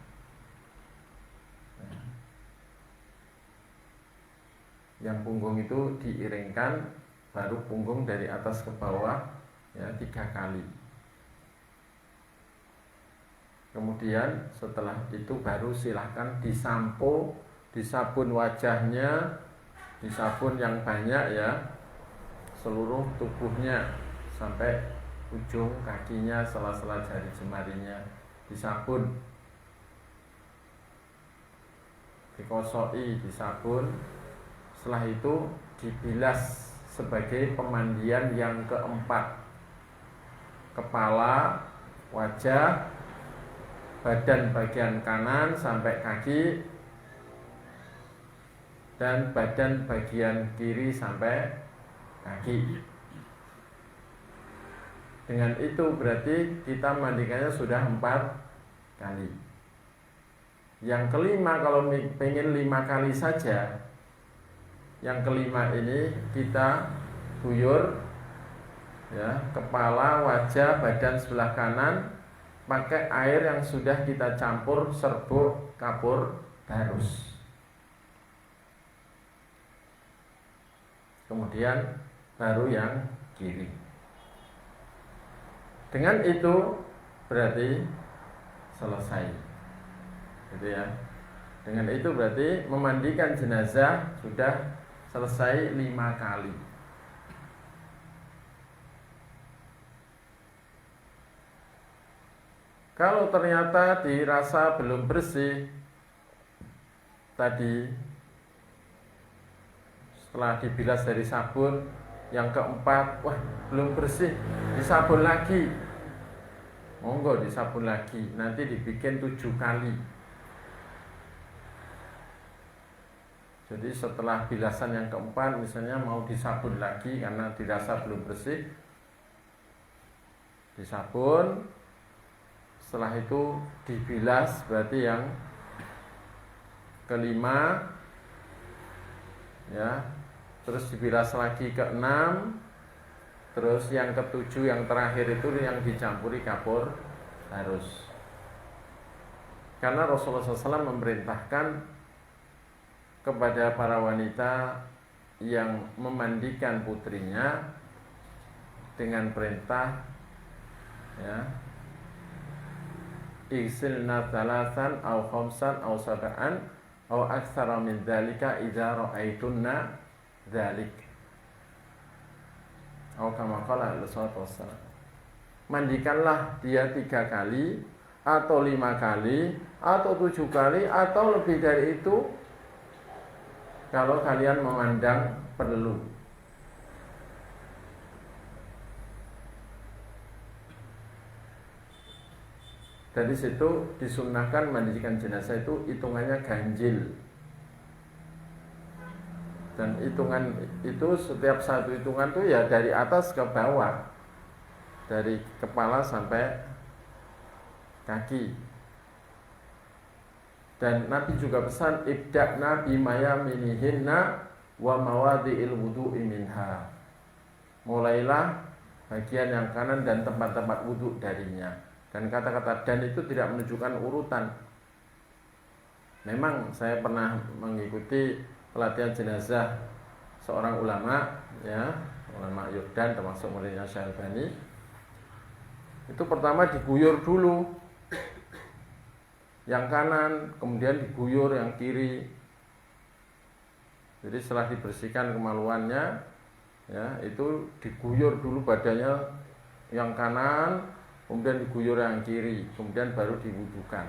Yang punggung itu diiringkan, baru punggung dari atas ke bawah ya 3 kali. Kemudian setelah itu baru silahkan disampo, disabun wajahnya, disabun yang banyak ya, seluruh tubuhnya sampai ujung kakinya, sela-sela jari jemarinya disabun, dikosoi, disabun. Setelah itu dibilas sebagai pemandian yang keempat. Kepala, wajah, badan bagian kanan sampai kaki, dan badan bagian kiri sampai kaki. Dengan itu berarti kita mandikannya sudah 4 kali. Yang kelima, kalau pengen 5 kali saja, yang kelima ini kita guyur ya, kepala, wajah, badan sebelah kanan pakai air yang sudah kita campur serbuk kapur barus. Kemudian baru yang kiri. Dengan itu berarti selesai. Gitu ya. Dengan itu berarti memandikan jenazah sudah selesai 5 kali. Kalau ternyata dirasa belum bersih tadi, setelah dibilas dari sabun, yang keempat, wah belum bersih, disabun lagi. Monggo disabun lagi, nanti dibikin 7 kali. Jadi setelah bilasan yang keempat, misalnya mau disabun lagi karena dirasa belum bersih, disabun. Setelah itu dibilas, berarti yang kelima ya, terus dibilas lagi ke-6, terus yang ke-7 yang terakhir itu yang dicampuri kapur harus. Karena Rasulullah SAW memerintahkan kepada para wanita yang memandikan putrinya dengan perintah ya, igsilna thalathan aw khamsan aw sab'an aw aktsara min dzalika idza ra'aitunna dzalik. Atau kama qala Rasulullah SAW, mandikanlah dia 3 kali atau 5 kali atau 7 kali atau lebih dari itu kalau kalian memandang perlu. Dari situ disunnahkan mandikan jenazah itu hitungannya ganjil. Dan hitungan itu setiap satu hitungan itu ya dari atas ke bawah, dari kepala sampai kaki. Dan Nabi juga pesan, ibda'na bimayaminihinna wa mawadhi'il wudu'i minha. Mulailah bagian yang kanan dan tempat-tempat wudu darinya. Dan kata-kata dan itu tidak menunjukkan urutan. Memang saya pernah mengikuti pelatihan jenazah seorang ulama ya, ulama Yordan termasuk muridnya Syekh Albani. Itu pertama diguyur dulu yang kanan, kemudian diguyur yang kiri. Jadi setelah dibersihkan kemaluannya ya, itu diguyur dulu badannya yang kanan, kemudian diguyur yang kiri, kemudian baru diwudukan.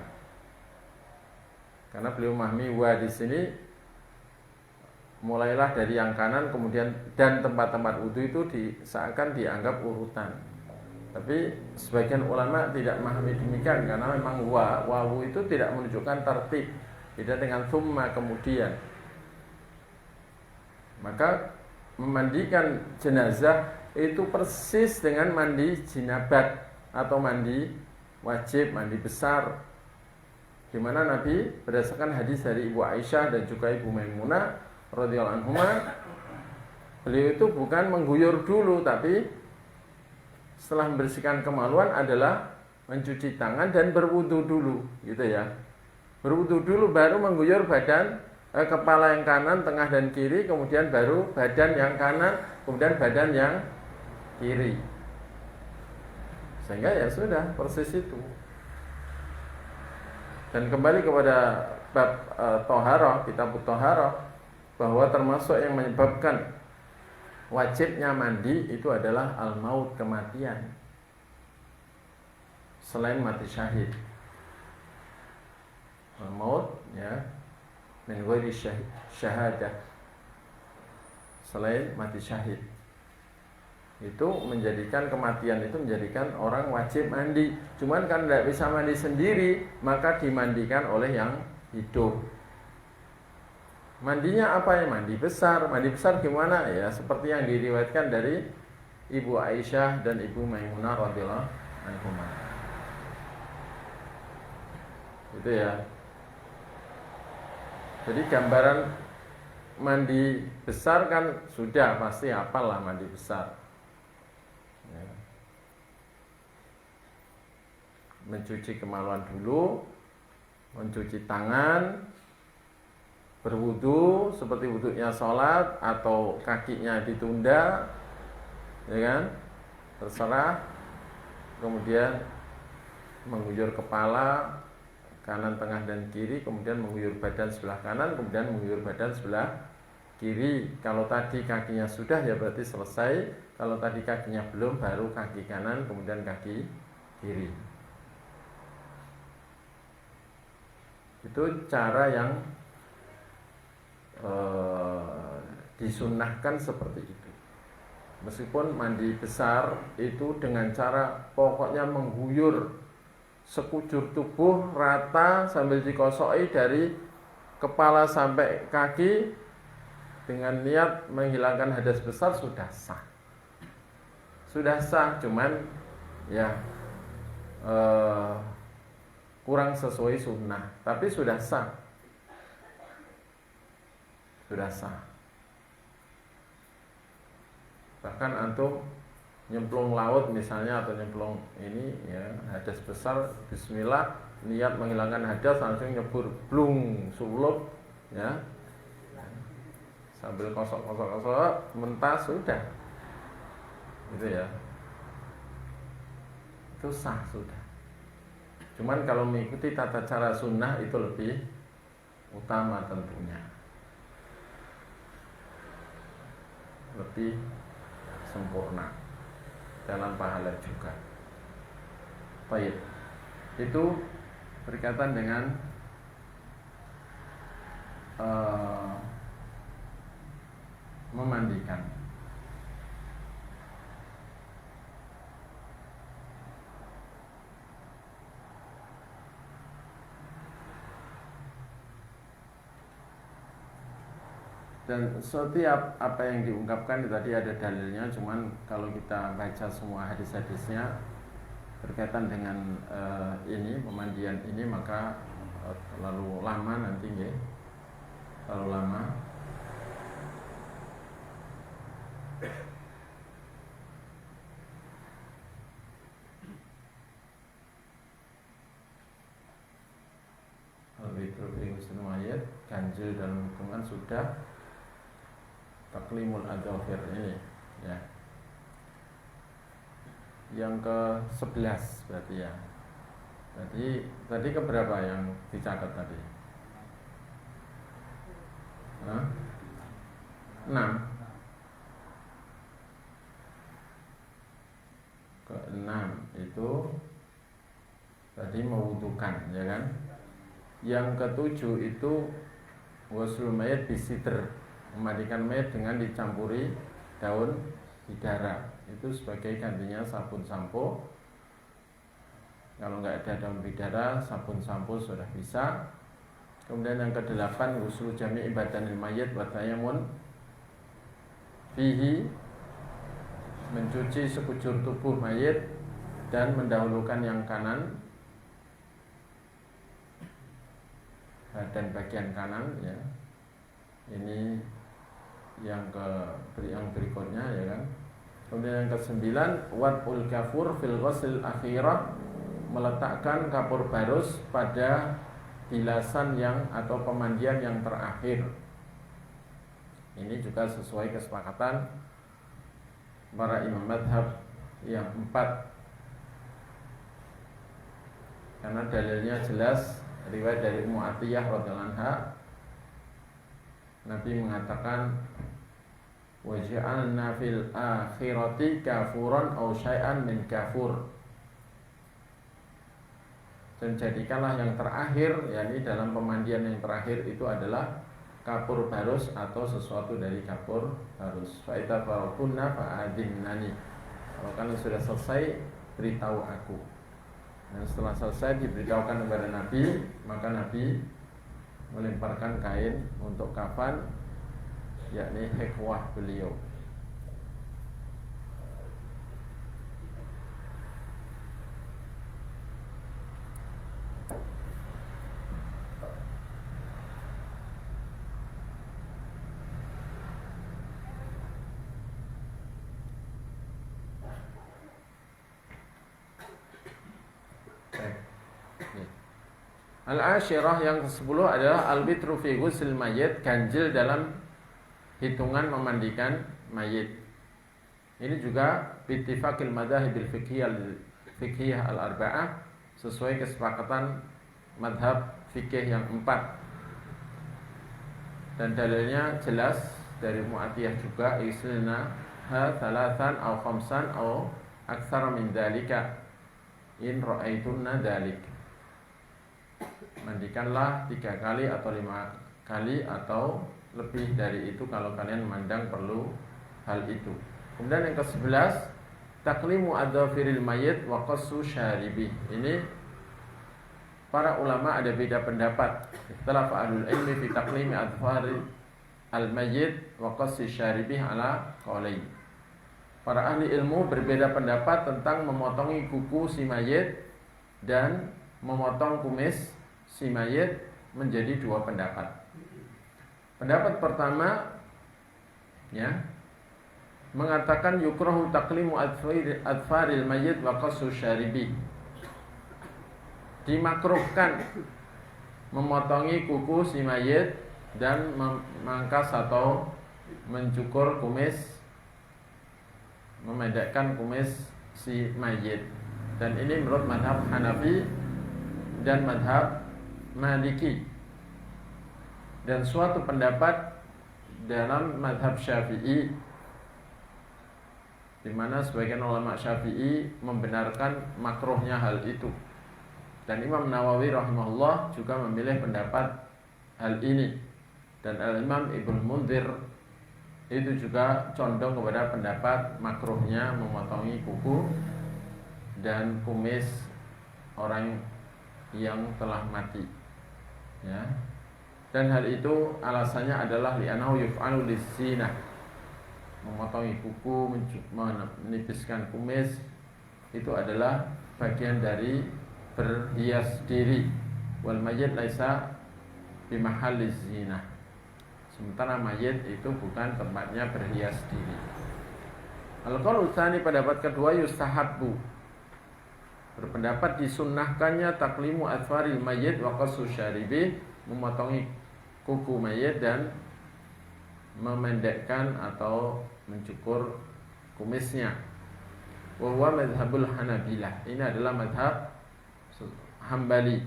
Karena beliau memahami wah di sini mulailah dari yang kanan, kemudian dan tempat-tempat wudu itu seakan dianggap urutan. Tapi sebagian ulama tidak memahami demikian, karena memang wawu itu tidak menunjukkan tertib, beda dengan thumma kemudian. Maka memandikan jenazah itu persis dengan mandi jinabat atau mandi wajib, mandi besar, di mana Nabi berdasarkan hadis dari Ibu Aisyah dan juga Ibu Maimunah radhiyallahu anhuma, beliau itu bukan mengguyur dulu, tapi setelah membersihkan kemaluan adalah mencuci tangan dan berwudu dulu, gitu ya. Berwudu dulu baru mengguyur badan, kepala yang kanan, tengah dan kiri, kemudian baru badan yang kanan, kemudian badan yang kiri. Sehingga ya sudah persis itu. Dan kembali kepada bab toharoh, kitab toharoh, bahwa termasuk yang menyebabkan wajibnya mandi itu adalah al-maut, kematian, selain mati syahid. Al-maut ya min ghairi syahadah, selain mati syahid. Itu menjadikan kematian itu menjadikan orang wajib mandi. Cuman kan tidak bisa mandi sendiri, maka dimandikan oleh yang hidup. Mandinya apa ya? Mandi besar. Mandi besar gimana? Ya seperti yang diriwayatkan dari Ibu Aisyah dan Ibu Maimunah radhiyallahu anhuma. Itu ya. Jadi gambaran mandi besar kan sudah pasti hafal lah, mandi besar. Ya. Mencuci kemaluan dulu, mencuci tangan, berwudu seperti wudunya sholat, atau kakinya ditunda, ya kan, terserah. Kemudian mengguyur kepala kanan, tengah dan kiri, kemudian mengguyur badan sebelah kanan, kemudian mengguyur badan sebelah kiri. Kalau tadi kakinya sudah ya berarti selesai. Kalau tadi kakinya belum, baru kaki kanan, kemudian kaki kiri. Itu cara yang disunnahkan seperti itu. Meskipun mandi besar itu dengan cara pokoknya mengguyur sekujur tubuh rata sambil dikosoi dari kepala sampai kaki dengan niat menghilangkan hadas besar, sudah sah. Sudah sah, cuman ya kurang sesuai sunnah, tapi sudah sah. Sudah sah. Bahkan antum nyemplung laut misalnya, atau nyemplung ini ya, hadas besar, bismillah, niat menghilangkan hadas, langsung nyebur blung sulup ya, sambil kosok mentah, sudah gitu ya, itu sah sudah. Cuman kalau mengikuti tata cara sunnah itu lebih utama tentunya, lebih sempurna dalam pahala juga. Baik, itu berkaitan dengan memandikan. Dan setiap apa yang diungkapkan tadi ada dalilnya, cuman kalau kita baca semua hadis-hadisnya berkaitan dengan ini, pemandian ini, maka terlalu lama nanti ya, terlalu lama. Al-Witru fi husnul mayit, ganjil dalam hitungan sudah, taklimul adzafir ini ya. Yang ke-11 berarti ya. Jadi tadi keberapa yang dicatat tadi? 6. Ke-6 itu tadi mewudukan ya kan. Yang ke-7 itu ghuslul mayit bisidr, memandikan mayit dengan dicampuri daun bidara itu sebagai gantinya sabun sampo. Kalau nggak ada daun bidara, sabun sampo sudah bisa. Kemudian yang kedelapan, ghuslu jami'i badanil mayyit wa tayamun fihi, mencuci sekujur tubuh mayit dan mendahulukan yang kanan, badan bagian kanan ya. Ini yang berikutnya ya kan. Kemudian yang kesembilan, wad'ul kafur fil ghusl akhirah, meletakkan kapur barus pada bilasan yang atau pemandian yang terakhir. Ini juga sesuai kesepakatan para imam madhab yang 4, karena dalilnya jelas, riwayat dari Ummu Atiyah radhiyallahu anha, Nabi mengatakan waj'alna fil akhirati kafuran aw syai'an min kafur, dan jadikanlah yang terakhir, yakni dalam pemandian yang terakhir itu adalah kapur barus atau sesuatu dari kapur barus. Fa idza farakunna fa'adhinnani, kalau kalian sudah selesai beritahu aku. Dan setelah selesai diberitahukan kepada Nabi, maka Nabi melemparkan kain untuk kafan, yakni hikwah beliau. Al-ashirah yang ke-10 adalah al-bitru fi ghusl mayyit, ganjil dalam hitungan memandikan mayit. Ini juga bittifaqil madhahibil fiqhiyah al-arba'ah, sesuai kesepakatan madhab fikih yang 4. Dan dalilnya jelas dari Mu'atiyah juga, islina ha thalathan aw khamsan aw aktsara min dzalika in ra'aitunna dzalik. Mandikanlah 3 kali atau 5 kali atau lebih dari itu kalau kalian memandang perlu hal itu. Kemudian yang ke-11, taklimu adzafiril mayyit wa qassu syaribi. Ini para ulama ada beda pendapat. Ikhtalafa ahlul ilmi fi taklimi adzfaril al-mayyit wa qassi syaribi ala qaulain. Para ahli ilmu berbeda pendapat tentang memotongi kuku si mayit dan memotong kumis si mayit menjadi 2 pendapat. Pendapat pertama ya, mengatakan yukrahu taklimu adfaril mayyit wa qassu syaribi. Dimakruhkan memotongi kuku si mayit dan memangkas atau mencukur kumis, memendekkan kumis si mayit. Dan ini menurut madhab Hanafi dan madhab Maliki, dan suatu pendapat dalam madhab Syafi'i, di mana sebagian ulama Syafi'i membenarkan makruhnya hal itu. Dan Imam Nawawi rahimahullah juga memilih pendapat hal ini. Dan Al-Imam Ibnu Mundzir itu juga condong kepada pendapat makruhnya memotongi kuku dan kumis orang yang telah mati. Ya. Dan hal itu alasannya adalah li'annahu yuf'alu lis-zinah. Memotongi kuku, menipiskan kumis itu adalah bagian dari berhias diri. Wal mayyit laisa bimahalliz zinah. Sementara mayit itu bukan tempatnya berhias diri. Al-qaul tsani, pendapat kedua, yustahabbu, berpendapat disunnahkannya taklimu adfaril mayyit wa qassu syaribi, memotongi kuku mayit dan memendekkan atau mencukur kumisnya. Wa huwa madhhabul Hanabilah, ini adalah madhab Hambali.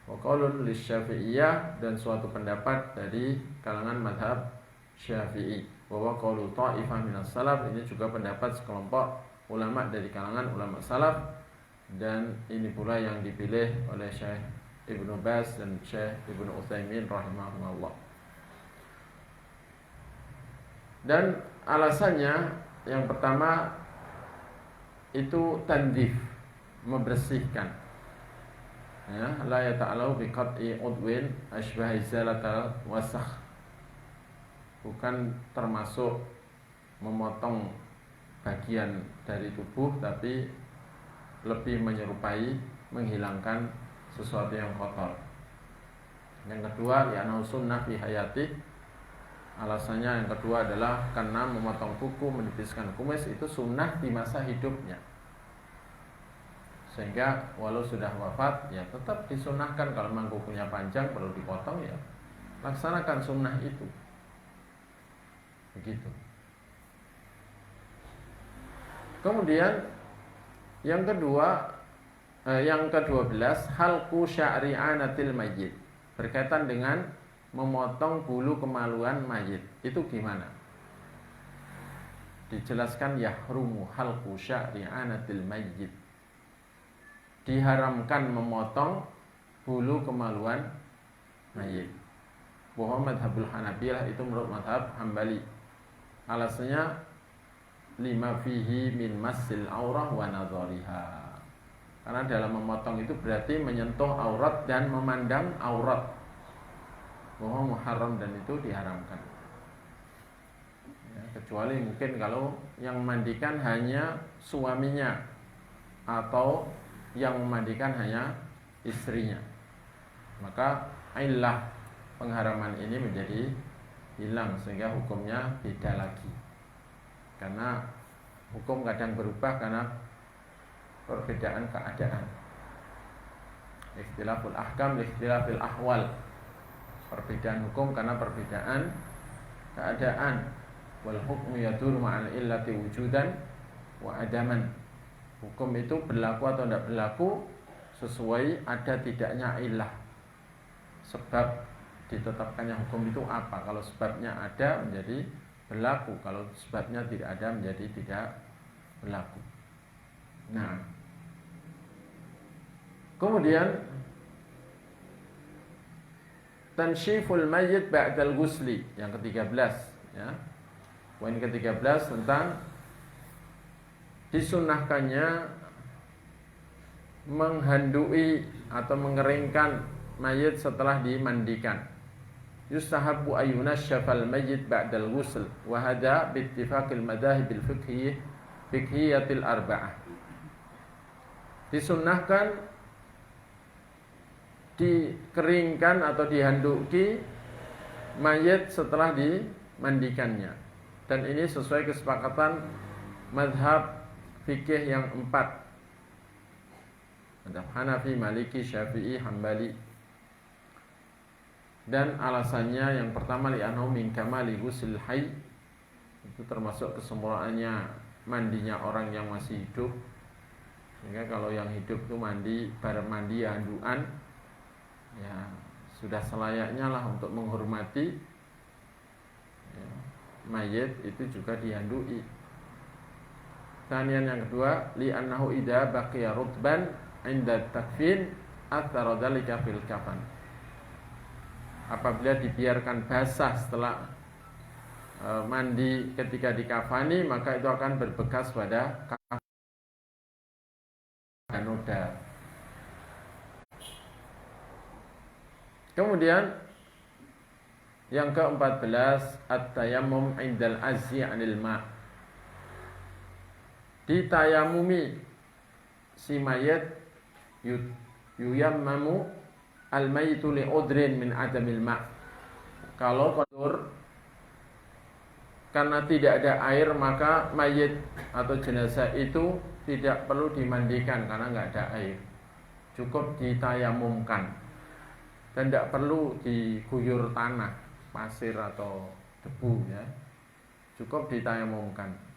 Wa qaulun lisyafi'iyah, dan suatu pendapat dari kalangan madhab Syafi'i. Wa qaulu ta'ifah minas salaf, ini juga pendapat sekelompok ulama dari kalangan ulama salaf. Dan ini pula yang dipilih oleh Syekh Ibnu Baz dan Syekh Ibnu Utsaimin rahimahullah. Dan alasannya yang pertama itu tandif, membersihkan. Ya, la yata'alau bi qat'i udwin asbah izalatal wasakh. Bukan termasuk memotong bagian dari tubuh, tapi lebih menyerupai menghilangkan sesuatu yang kotor. Yang kedua, ya sunnah fi hayati. Alasannya yang kedua adalah karena memotong kuku, menipiskan kumis itu sunnah di masa hidupnya. Sehingga walau sudah wafat, ya tetap disunahkan. Kalau memang kukunya panjang perlu dipotong, ya laksanakan sunnah itu. Begitu. Kemudian yang kedua, yang ke-12, halqu sya'ri anatil mayyit, berkaitan dengan memotong bulu kemaluan mayit. Itu gimana? Dijelaskan yahrumu halqu sya'ri anatil mayyit, diharamkan memotong bulu kemaluan mayit. Bahwa madhabul Hanabilah itu menurut madhab Hambali. Alasannya lima fihi min masil aurah wa nadhariha. Karena dalam memotong itu berarti menyentuh aurat dan memandang aurat. Bahwa muharram dan itu diharamkan. Ya, kecuali mungkin kalau yang memandikan hanya suaminya atau yang memandikan hanya istrinya, maka illah pengharaman ini menjadi hilang, sehingga hukumnya beda lagi. Karena hukum kadang berubah karena perbedaan keadaan. Ikhtilaful ahkam ikhtilafil ahwal. Perbedaan hukum karena perbedaan keadaan. Wal hukmu yadur ma'al illati wujudan wa adaman. Hukum itu berlaku atau tidak berlaku sesuai ada tidaknya illah. Sebab ditetapkannya hukum itu apa? Kalau sebabnya ada menjadi berlaku, kalau sebabnya tidak ada menjadi tidak berlaku. Nah, kemudian tanshiful mayyit ba'dal ghusli, yang ke-13, ya. Poin ke-13 tentang disunahkannya menghandui atau mengeringkan mayit setelah dimandikan. Yustahabbu ayyunashshafal mayyit ba'dal ghusl wa hada biittifaqil madhahibil fiqhiyatil arba'ah. Disunnahkan dikeringkan atau dihanduki mayit setelah dimandikannya. Dan ini sesuai kesepakatan madhab fikih yang 4, madhab Hanafi, Maliki, Syafi'i, Hambali. Dan alasannya yang pertama li'annahu min kamali ghusl hayy, itu termasuk kesempurnaannya mandinya orang yang masih hidup. Sehingga kalau yang hidup itu mandi, bareng mandi ya handuan, ya sudah selayaknya lah untuk menghormati, ya, mayit itu juga dihandui. Kemudian yang kedua, li'annahu idza baqiya rutban 'inda takfin athara dzalika fil kafan. Apabila dibiarkan basah setelah mandi ketika dikafani, maka itu akan berbekas pada kafan noda. Kemudian yang ke-14, at-tayammum 'indal azzi 'anil ma'. Ditayamumi si mayit, yuyammamu al-mayitu li'udrin min adamil ma'. Kalau kotor karena tidak ada air, maka mayit atau jenazah itu tidak perlu dimandikan karena nggak ada air. Cukup ditayamumkan dan tidak perlu diguyur tanah, pasir atau debu, ya. Cukup ditayamumkan.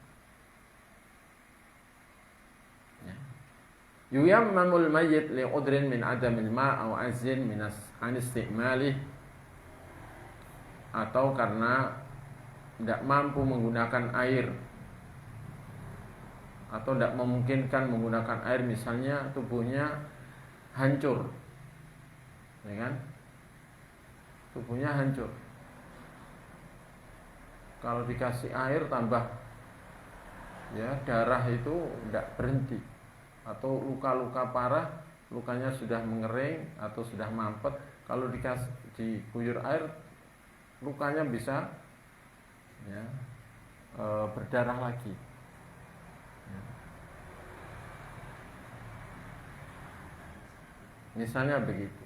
Yuyammamul mayyit li'udrin min adamil ma' aw azin min an-isti'malih, atau karena tidak mampu menggunakan air atau tidak memungkinkan menggunakan air, misalnya tubuhnya hancur, ya kan? Tubuhnya hancur. Kalau dikasih air tambah ya darah itu tidak berhenti, atau luka-luka parah, lukanya sudah mengering atau sudah mampet, kalau diguyur air lukanya bisa ya, berdarah lagi. Ya. Misalnya begitu.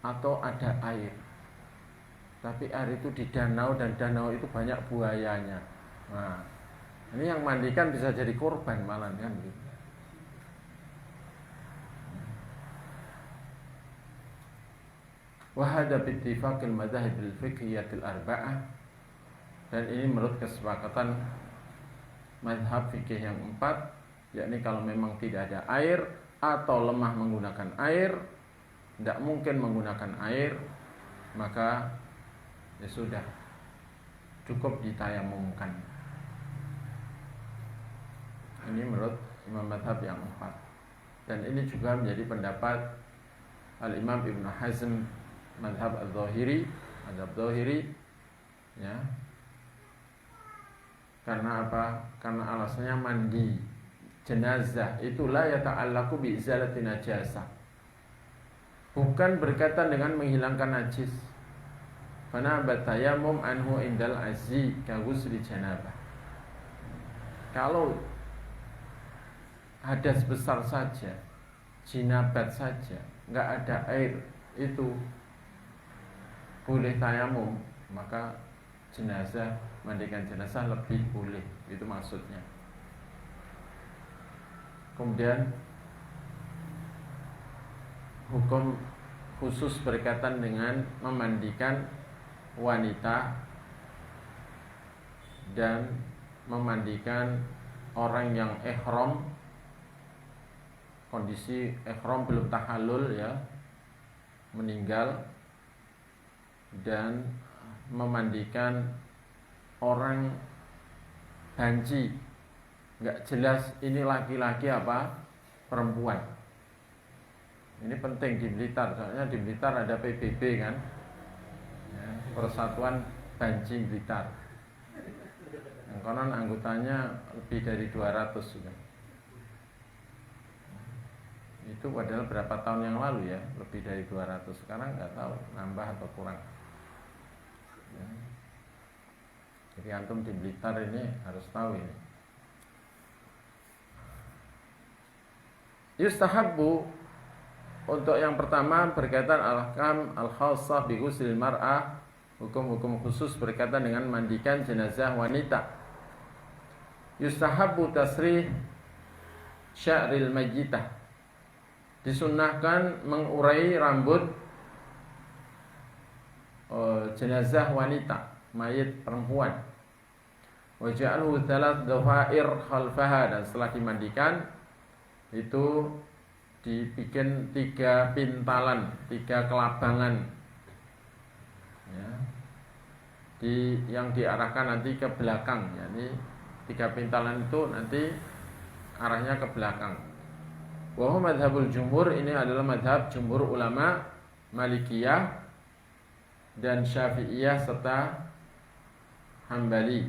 Atau ada air, tapi air itu di danau dan danau itu banyak buayanya. Nah, ini yang mandikan bisa jadi korban malah kan gitu. Wa hadza bi ittifaqil madzahib al-fiqhiyyah al-arba'ah, dan ini menurut kesepakatan mazhab fikih yang 4, yakni kalau memang tidak ada air atau lemah menggunakan air, tidak mungkin menggunakan air, maka ya sudah, cukup ditayamumkan. Ini menurut Imam Mazhab yang 4. Dan ini juga menjadi pendapat Al-Imam Ibn Hazm, Mazhab Al-Zahiri, Mazhab Zahiri, ya. Karena apa? Karena alasannya mandi jenazah itu la yata'allaqu bi izalati najasah, bukan berkaitan dengan menghilangkan najis. Fana batayamum anhu indal azzi ka ghusli janabah. Kalau hadas besar saja, jinabat saja, enggak ada air, itu boleh tayamum, maka jenazah, mandikan jenazah lebih boleh, itu maksudnya. Kemudian hukum khusus berkaitan dengan memandikan wanita dan memandikan orang yang ihram, kondisi ihram belum tahallul ya, meninggal, dan memandikan orang banci, nggak jelas ini laki-laki apa perempuan. Ini penting di Blitar, soalnya di Blitar ada PBB kan ya, Persatuan Banci Blitar, yang konon anggotanya lebih dari 200 juga. Itu padahal berapa tahun yang lalu ya, lebih dari 200. Sekarang nggak tahu nambah atau kurang ya. Jadi antum di Blitar ini harus tahu ini. Yustahabbu, untuk yang pertama berkaitan al-ahkam al-khassah bi ghuslil mar'ah, hukum-hukum khusus berkaitan dengan mandikan jenazah wanita. Yustahabbu tasrih sya'ril mayyitah, disunnahkan mengurai rambut jenazah wanita, mayit perempuan. Wa ja'alhu thalath dhafair khalfaha, dan setelah dimandikan itu dibikin 3 pintalan, 3 kelabangan ya, yang diarahkan nanti ke belakang. Jadi 3 pintalan itu nanti arahnya ke belakang. Wa huwa madhabul jumhur, ini adalah madhab jumhur ulama Malikiyah dan Syafi'iyah serta Hambali,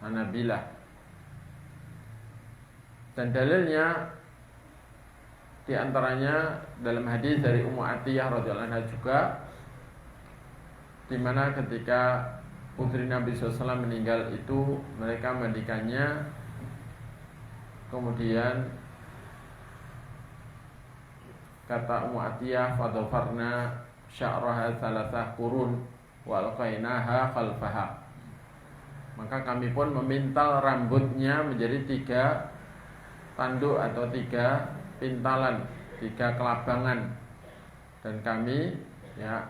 Hanabilah. Dan dalilnya di antaranya dalam hadis dari Ummu Atiyah radhiyallahu anha juga, di mana ketika putri Nabi SAW meninggal itu mereka mandikannya, kemudian kata Ummu Atiyah, fadhafarna sya'raha thalathah qurun wa alqainaha khalfaha, maka kami pun memintal rambutnya menjadi 3 tanduk atau 3 pintalan, 3 kelabangan, dan kami ya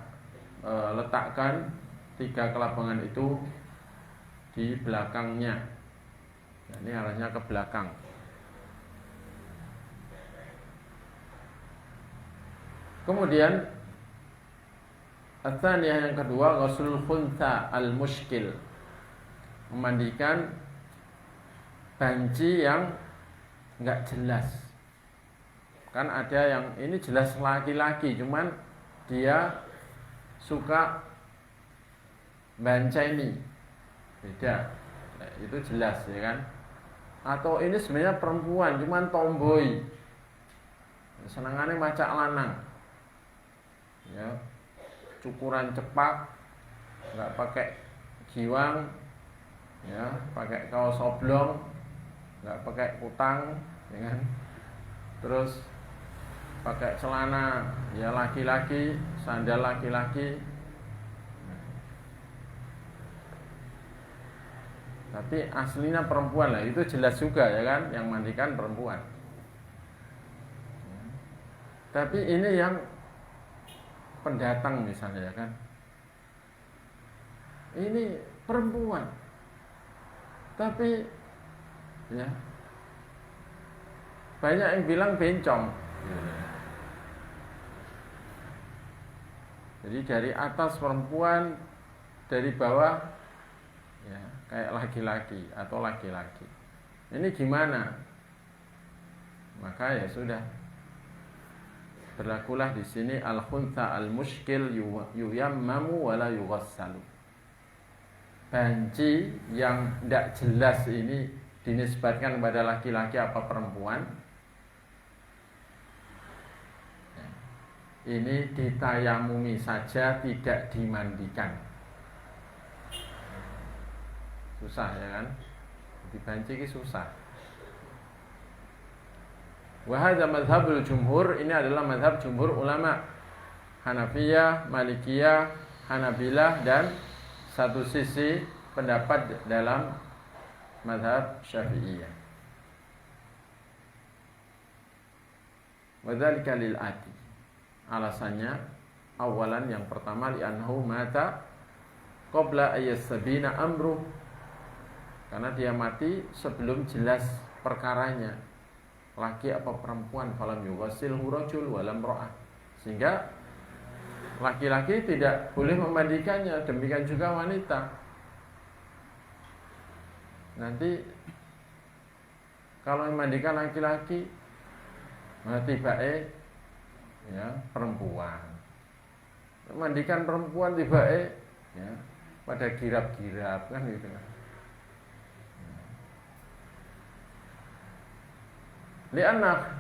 letakkan 3 kelabangan itu di belakangnya. Nah, ini arahnya ke belakang. Kemudian atsaniyah, yang kedua, ghuslul khuntha al-mushkil, memandikan banci yang enggak jelas. Kan ada yang ini jelas laki-laki, cuman dia suka banceni, beda. itu jelas ya kan. Atau ini sebenarnya perempuan cuman tomboy, senangannya macak lanang, ya, cukuran cepak, nggak pakai giwang, ya, pakai kaos oblong, nggak pakai kutang, ya kan. Terus pakai celana ya laki-laki, sandal laki-laki. Tapi aslinya perempuan lah, itu jelas juga ya kan, yang mandikan perempuan. Tapi ini yang pendatang misalnya ya kan, ini perempuan, tapi ya banyak yang bilang bencong. Jadi dari atas perempuan, dari bawah ya kayak laki-laki atau laki-laki. Ini gimana? Maka ya sudah, berlakulah di sini al-khuntha al-mushkil yuyammamu wala yughassalu. Banci yang tidak jelas ini dinisbatkan kepada laki-laki apa perempuan, ini ditayamumi saja, tidak dimandikan. Susah ya kan, dibanci ini susah. Wa hadza madhhabul jumhur, ini adalah madhab jumhur ulama Hanafiyah, Malikiyah, Hanabilah, dan satu sisi pendapat dalam madhab Syafi'iyah. Wa dzalika lil ati, alasannya awalan yang pertama li'annahu mata qabla ayyasbina amru, karena dia mati sebelum jelas perkaranya, laki apa perempuan, falam yughassilhu rajul walam ra'ah, sehingga laki-laki tidak boleh memandikannya, demikian juga wanita. Nanti kalau memandikan laki-laki mati bae ya perempuan, memandikan perempuan tiba ya pada girap-girap kan gitu. Lianna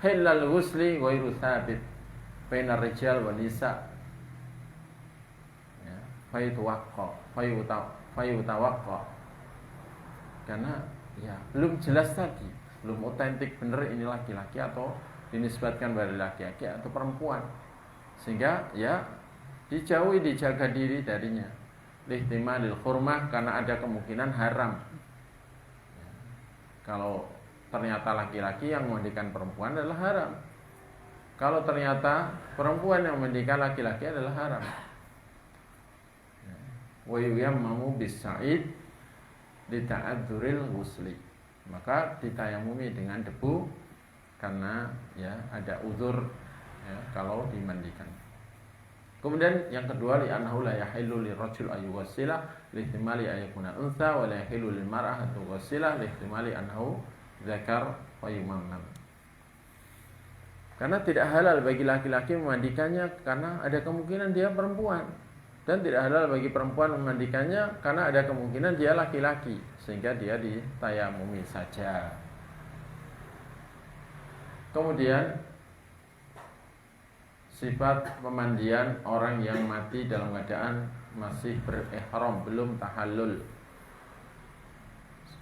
hilal ghusli ghairu thabit bainar rijal wan nisa, ya, fayutawaqqa, karena ya belum jelas tadi, belum otentik benar ini laki-laki atau dinisbatkan pada laki-laki atau perempuan, sehingga ya dijauhi, dijaga diri darinya. Lihtimalil hurmah, karena ada kemungkinan haram. Kalau ternyata laki-laki yang memandikan perempuan adalah haram, kalau ternyata perempuan yang memandikan laki-laki adalah haram. Wa yuyammamu bis-sa'id li ta'adzuril ghusli, maka ditayamumi dengan debu karena ya ada uzur ya, kalau dimandikan. Kemudian yang kedua, li annahu la yahillu lirajul ayyughassila li ihtimali ayyakuna untha wa la yahillu lil mar'ah an tughassila li ihtimali annahu zakar wa yumammam. Karena tidak halal bagi laki-laki memandikannya karena ada kemungkinan dia perempuan, dan tidak halal bagi perempuan memandikannya karena ada kemungkinan dia laki-laki, sehingga dia ditayamumi saja. Kemudian sifat pemandian orang yang mati dalam keadaan masih berihram, belum tahallul,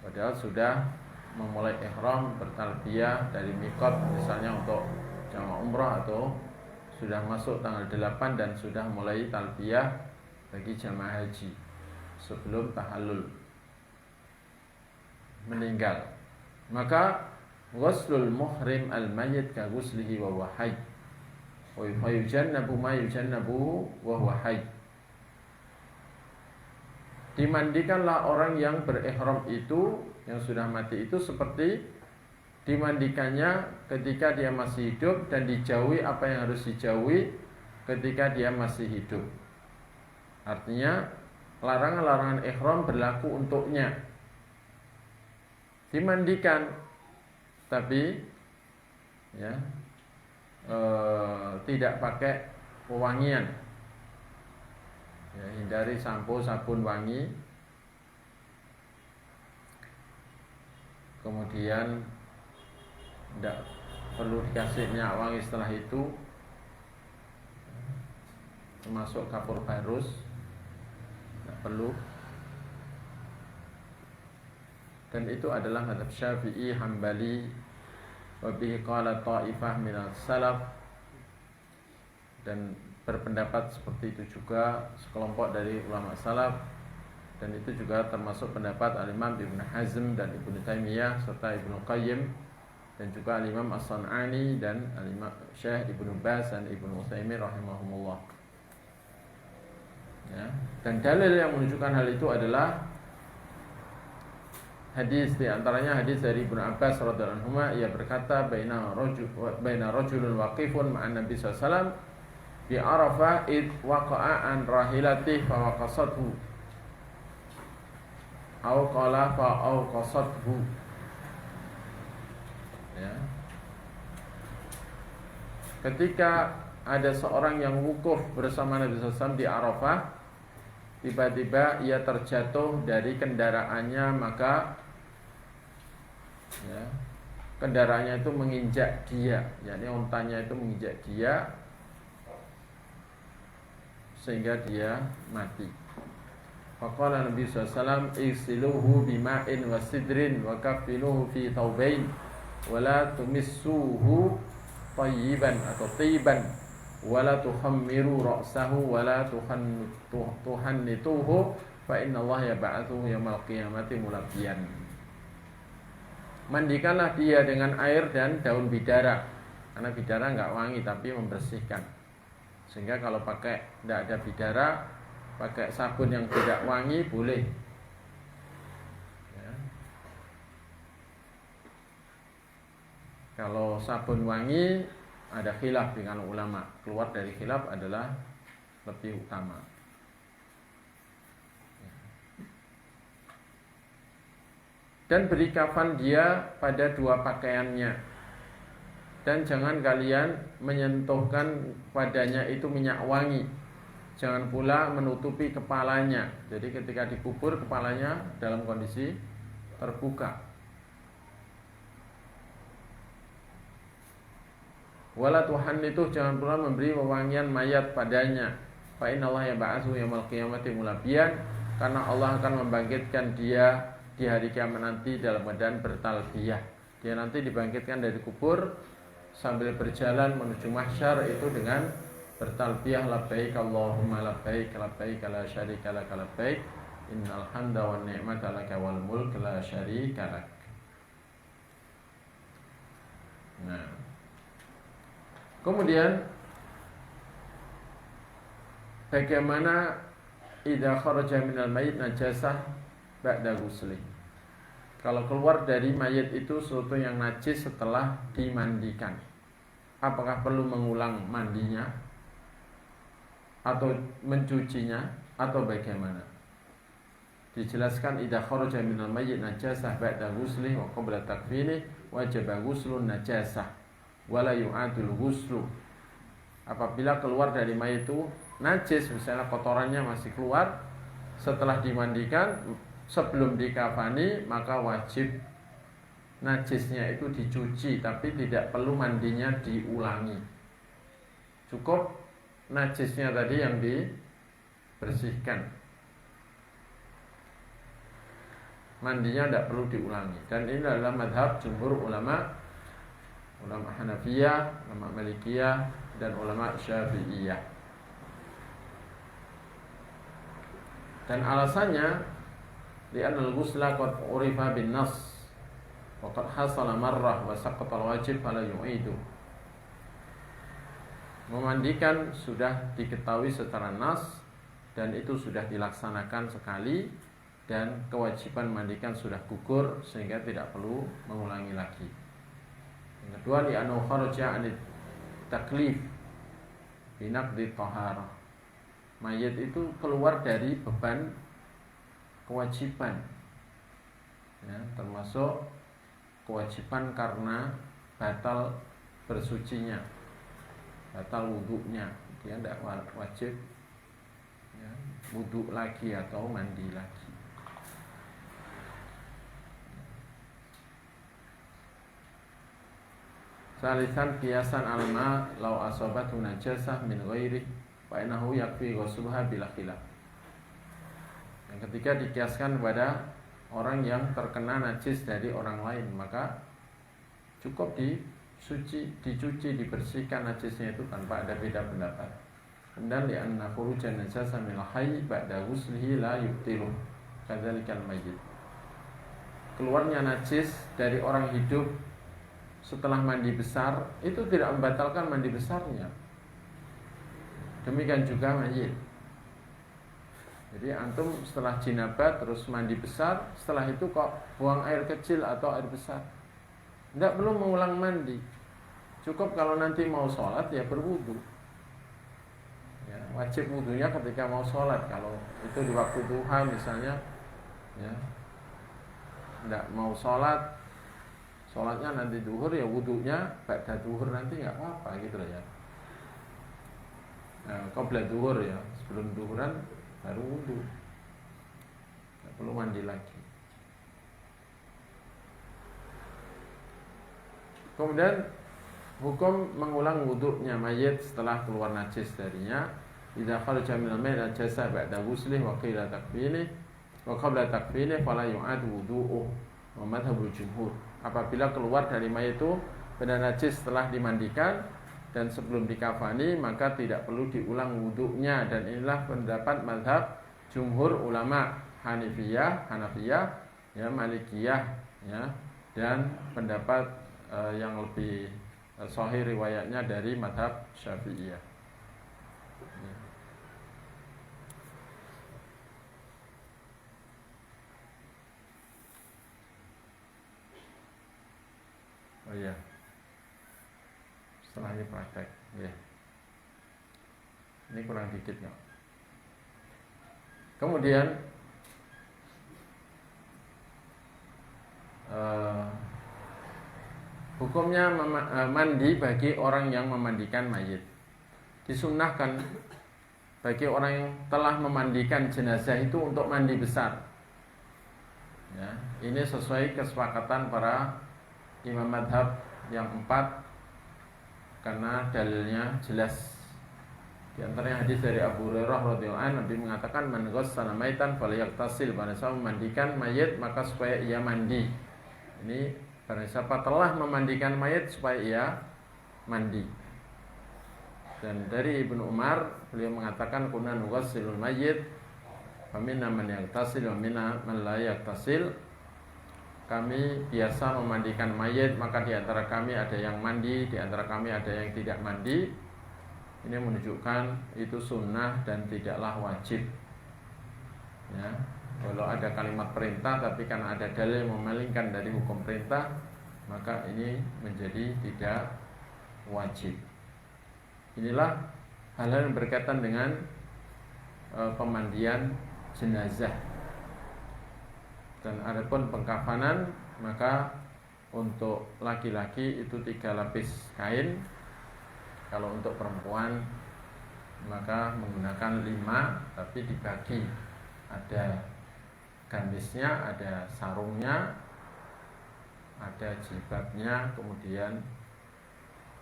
padahal sudah memulai ihram, bertalbiyah dari miqat misalnya untuk jamaah umrah, atau sudah masuk tanggal 8 dan sudah mulai talbiyah bagi jamaah haji sebelum tahallul, meninggal, maka ghuslul muhrim al-mayyit ka ghuslihi wa huwa hayy wa yujannabu ma yujannabu wa huwa hayy. Dimandikanlah orang yang berihram itu, yang sudah mati itu, seperti dimandikannya ketika dia masih hidup, dan dijauhi apa yang harus dijauhi ketika dia masih hidup. Artinya larangan-larangan ihram berlaku untuknya. Dimandikan, tapi ya tidak pakai pewangian, ya, hindari sampo, sabun wangi, kemudian tidak perlu dikasih minyak wangi setelah itu, termasuk kapur barus, tidak perlu. Dan itu adalah mazhab Syafi'i, Hambali, wa bihi qala ta'ifah minal salaf, dan berpendapat seperti itu juga sekelompok dari ulama salaf, dan itu juga termasuk pendapat Al-Imam Ibn Hazm dan Ibn Taimiyah serta Ibn Qayyim, dan juga Al-Imam As-San'ani dan Al-Imam Syekh Ibn Baz dan Ibn Utsaimin rahimahumullah. Ya. Dan dalil yang menunjukkan hal itu adalah hadis, di antaranya hadis dari Ibnu Abbas radhiyallahu anhu, ia berkata, baina rajulun waqifun ma'an Nabi sallallahu alaihi wasallam bi Arafah id waqa'a an rahilatih fa waqasathu au qala fa awqasathu. Ya. Ketika ada seorang yang wukuf bersama Nabi sallallahu alaihi wasallam di Arafah, tiba-tiba ia terjatuh dari kendaraannya, maka ya, kendaraannya itu menginjak dia, yakni untanya itu menginjak dia sehingga dia mati. Faqala Nabi sallallahu alaihi wasallam, "Igsiluhu bima'in wa sidrin wa kaffinuhu fi thawbain wa la tumissuhu tayyiban atau tiban wa la tuhammiru ra'sahu wa la tuhannituhu fa innallaha yab'atsuhu yaumil qiyamati mulabbiyan." Mandikanlah dia dengan air dan daun bidara, karena bidara enggak wangi tapi membersihkan. Sehingga kalau pakai tidak ada bidara, pakai sabun yang tidak wangi boleh. Ya. Kalau sabun wangi ada khilaf dengan ulama. Keluar dari khilaf adalah lebih utama. Dan beri kafan dia pada dua pakaiannya. Dan jangan kalian menyentuhkan padanya itu minyak wangi. Jangan pula menutupi kepalanya. Jadi ketika dikubur kepalanya dalam kondisi terbuka. Wala tuhannituh, jangan pula memberi wewangian mayat padanya. Fa innallaha yab'atsu yaumil qiyamati mulabbiyan, karena Allah akan membangkitkan dia di hari kiamat nanti dalam keadaan bertalbiyah. Dia nanti dibangkitkan dari kubur sambil berjalan menuju mahsyar itu dengan bertalbiyah, labbaik Allahumma labbaik, labbaik la syarika lak labbaik, innal hamda wan ni'mata laka wal mulk la syarika lak. Nah, kemudian bagaimana idza kharaja minal mayit najasah ba'da ghusli? Kalau keluar dari mayit itu sesuatu yang najis setelah dimandikan, apakah perlu mengulang mandinya atau mencucinya atau bagaimana? Dijelaskan idza kharaja minal mayyit najasah ba'da ghusli wa qabla takfini wajib ghuslun najasah wala yu'adul ghuslu. Apabila keluar dari mayit itu najis, misalnya kotorannya masih keluar setelah dimandikan, sebelum dikafani, maka wajib najisnya itu dicuci, tapi tidak perlu mandinya diulangi. Cukup najisnya tadi yang dibersihkan. Mandinya tidak perlu diulangi. Dan ini adalah madhab jumhur ulama, ulama Hanafiyah, ulama Malikiyah, dan ulama Syafi'iyah. Dan alasannya li'anna al-ghusla qad urifa bin nas wa qad hasala marrah wa saqata al-wajib fala yu'idu. Memandikan sudah diketahui secara nas dan itu sudah dilaksanakan sekali, dan kewajiban mandikan sudah gugur sehingga tidak perlu mengulangi lagi. Yang kedua, li'anna kharaja 'anit taklif bi naqdi taharah. Mayit itu keluar dari beban kewajiban, ya, termasuk kewajiban karena batal bersucinya, batal wudhunya. Dia tidak wajib, ya, wudhu lagi atau mandi lagi. Salisan kiasan alma law asabatu najasah min ghairi fa innahu yakfi ghusluha bila khilaf. Yang ketiga dikiaskan kepada orang yang terkena najis dari orang lain, maka cukup dicuci, dibersihkan najisnya itu tanpa ada beda pendapat. Kemudian li'anna khurujan najasa minal hayy ba'da ghuslihi la yubtilu kadzalikal mayyit. Keluarnya najis dari orang hidup setelah mandi besar itu tidak membatalkan mandi besarnya. Demikian juga mayit. Jadi antum setelah jinabat terus mandi besar, setelah itu kok buang air kecil atau air besar, tidak perlu mengulang mandi. Cukup kalau nanti mau sholat ya berwudu. Ya, wajib wudunya ketika mau sholat. Kalau itu di waktu duha misalnya, ya, tidak mau sholat, sholatnya nanti duhur ya wudunya ba'da duhur nanti nggak apa-apa gitu loh ya. Nah, qabla duhur ya, sebelum duhuran baru wudu, nggak perlu mandi lagi. Kemudian hukum mengulang wudunya mayit setelah keluar najis darinya. Idza kharaja minal mayyit najasa ba'da ghuslih wa qila takfini wa qabla takfini fala yu'ad wudu'uh wa madhhabul jumhur. Apabila keluar dari mayit itu benda najis setelah dimandikan dan sebelum dikafani, maka tidak perlu diulang wudunya, dan inilah pendapat mazhab jumhur ulama Hanifiyah, ya, Malikiyah, ya, dan pendapat yang lebih sahih riwayatnya dari mazhab Syafi'iyah. Ya. Oh iya, setelah ini praktek, ya. Ini kurang dikit nggak? Kemudian hukumnya mandi bagi orang yang memandikan mayit. Disunnahkan bagi orang yang telah memandikan jenazah itu untuk mandi besar. Ya, ini sesuai kesepakatan para imam madhab yang 4 karena dalilnya jelas. Di antaranya hadis dari Abu Hurairah radhiyallahu anhu, Nabi mengatakan man ghassala maitan falyaktasil, barang siapa memandikan mayit maka supaya ia mandi. Ini barang siapa telah memandikan mayit supaya ia mandi. Dan dari Ibnu Umar beliau mengatakan kunna nughassilul mayyit faminna man yaktasil wa minna man la yaktasil. Kami biasa memandikan mayit, maka di antara kami ada yang mandi, di antara kami ada yang tidak mandi. Ini menunjukkan itu sunnah dan tidaklah wajib. Ya, kalau ada kalimat perintah, tapi karena ada dalil yang memalingkan dari hukum perintah, maka ini menjadi tidak wajib. Inilah hal-hal yang berkaitan dengan pemandian jenazah. Dan adapun pengkafanan, maka untuk laki-laki itu 3 lapis kain. Kalau untuk perempuan maka menggunakan 5, tapi dibagi. Ada gamisnya, ada sarungnya, ada jilbabnya, kemudian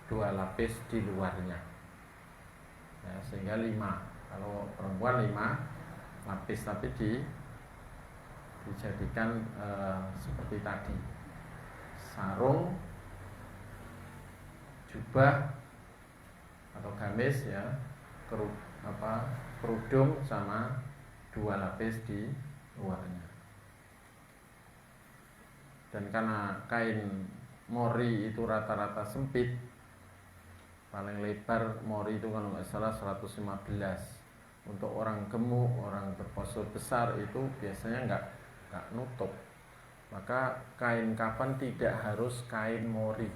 2 lapis di luarnya. Ya, sehingga 5. Kalau perempuan 5 lapis, tapi dijadikan seperti tadi, sarung, jubah atau gamis, ya, kerudung sama 2 lapis di luarnya. Dan karena kain mori itu rata-rata sempit, paling lebar mori itu kalau nggak salah 115. Untuk orang gemuk, orang berpostur besar itu biasanya nggak nutup. Maka kain kafan tidak harus kain mori,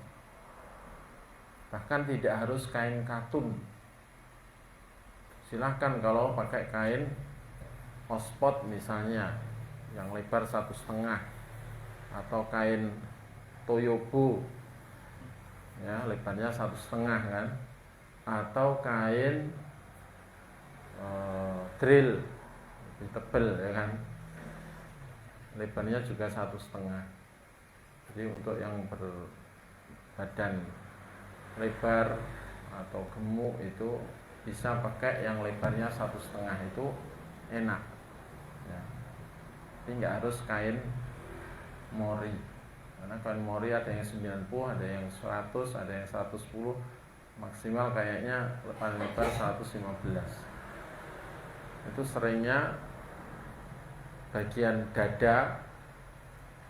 bahkan tidak harus kain katun. Silahkan kalau pakai kain ospot misalnya yang lebar 1,5, atau kain toyobo, ya, lebarnya 1,5 kan, atau kain drill lebih tebal, ya kan, lebarnya juga 1,5. Jadi untuk yang berbadan lebar atau gemuk itu bisa pakai yang lebarnya 1,5 itu enak ya. Tapi nggak harus kain mori, karena kain mori ada yang 90, ada yang 100, ada yang 110, maksimal kayaknya paling lebar 115. Itu seringnya bagian dada,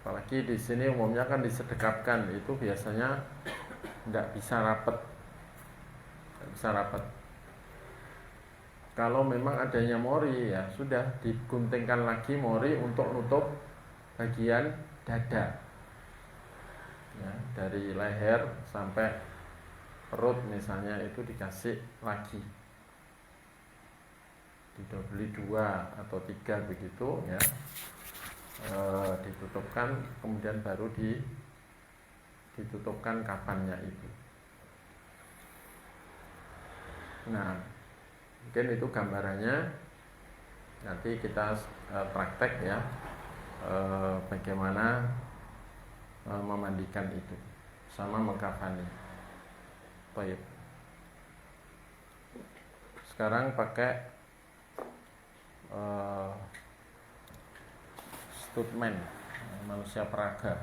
apalagi di sini umumnya kan disedekapkan, itu biasanya tidak bisa rapat, Kalau memang adanya mori ya sudah diguntingkan lagi mori untuk nutup bagian dada ya, dari leher sampai perut misalnya, itu dikasih lagi, beli 2 atau 3 begitu ya, ditutupkan, kemudian baru ditutupkan kafannya itu. Nah, mungkin itu gambarannya. Nanti kita praktek ya, bagaimana memandikan itu sama mengkafani. Baik. Sekarang pakai Stuntman, manusia peraga.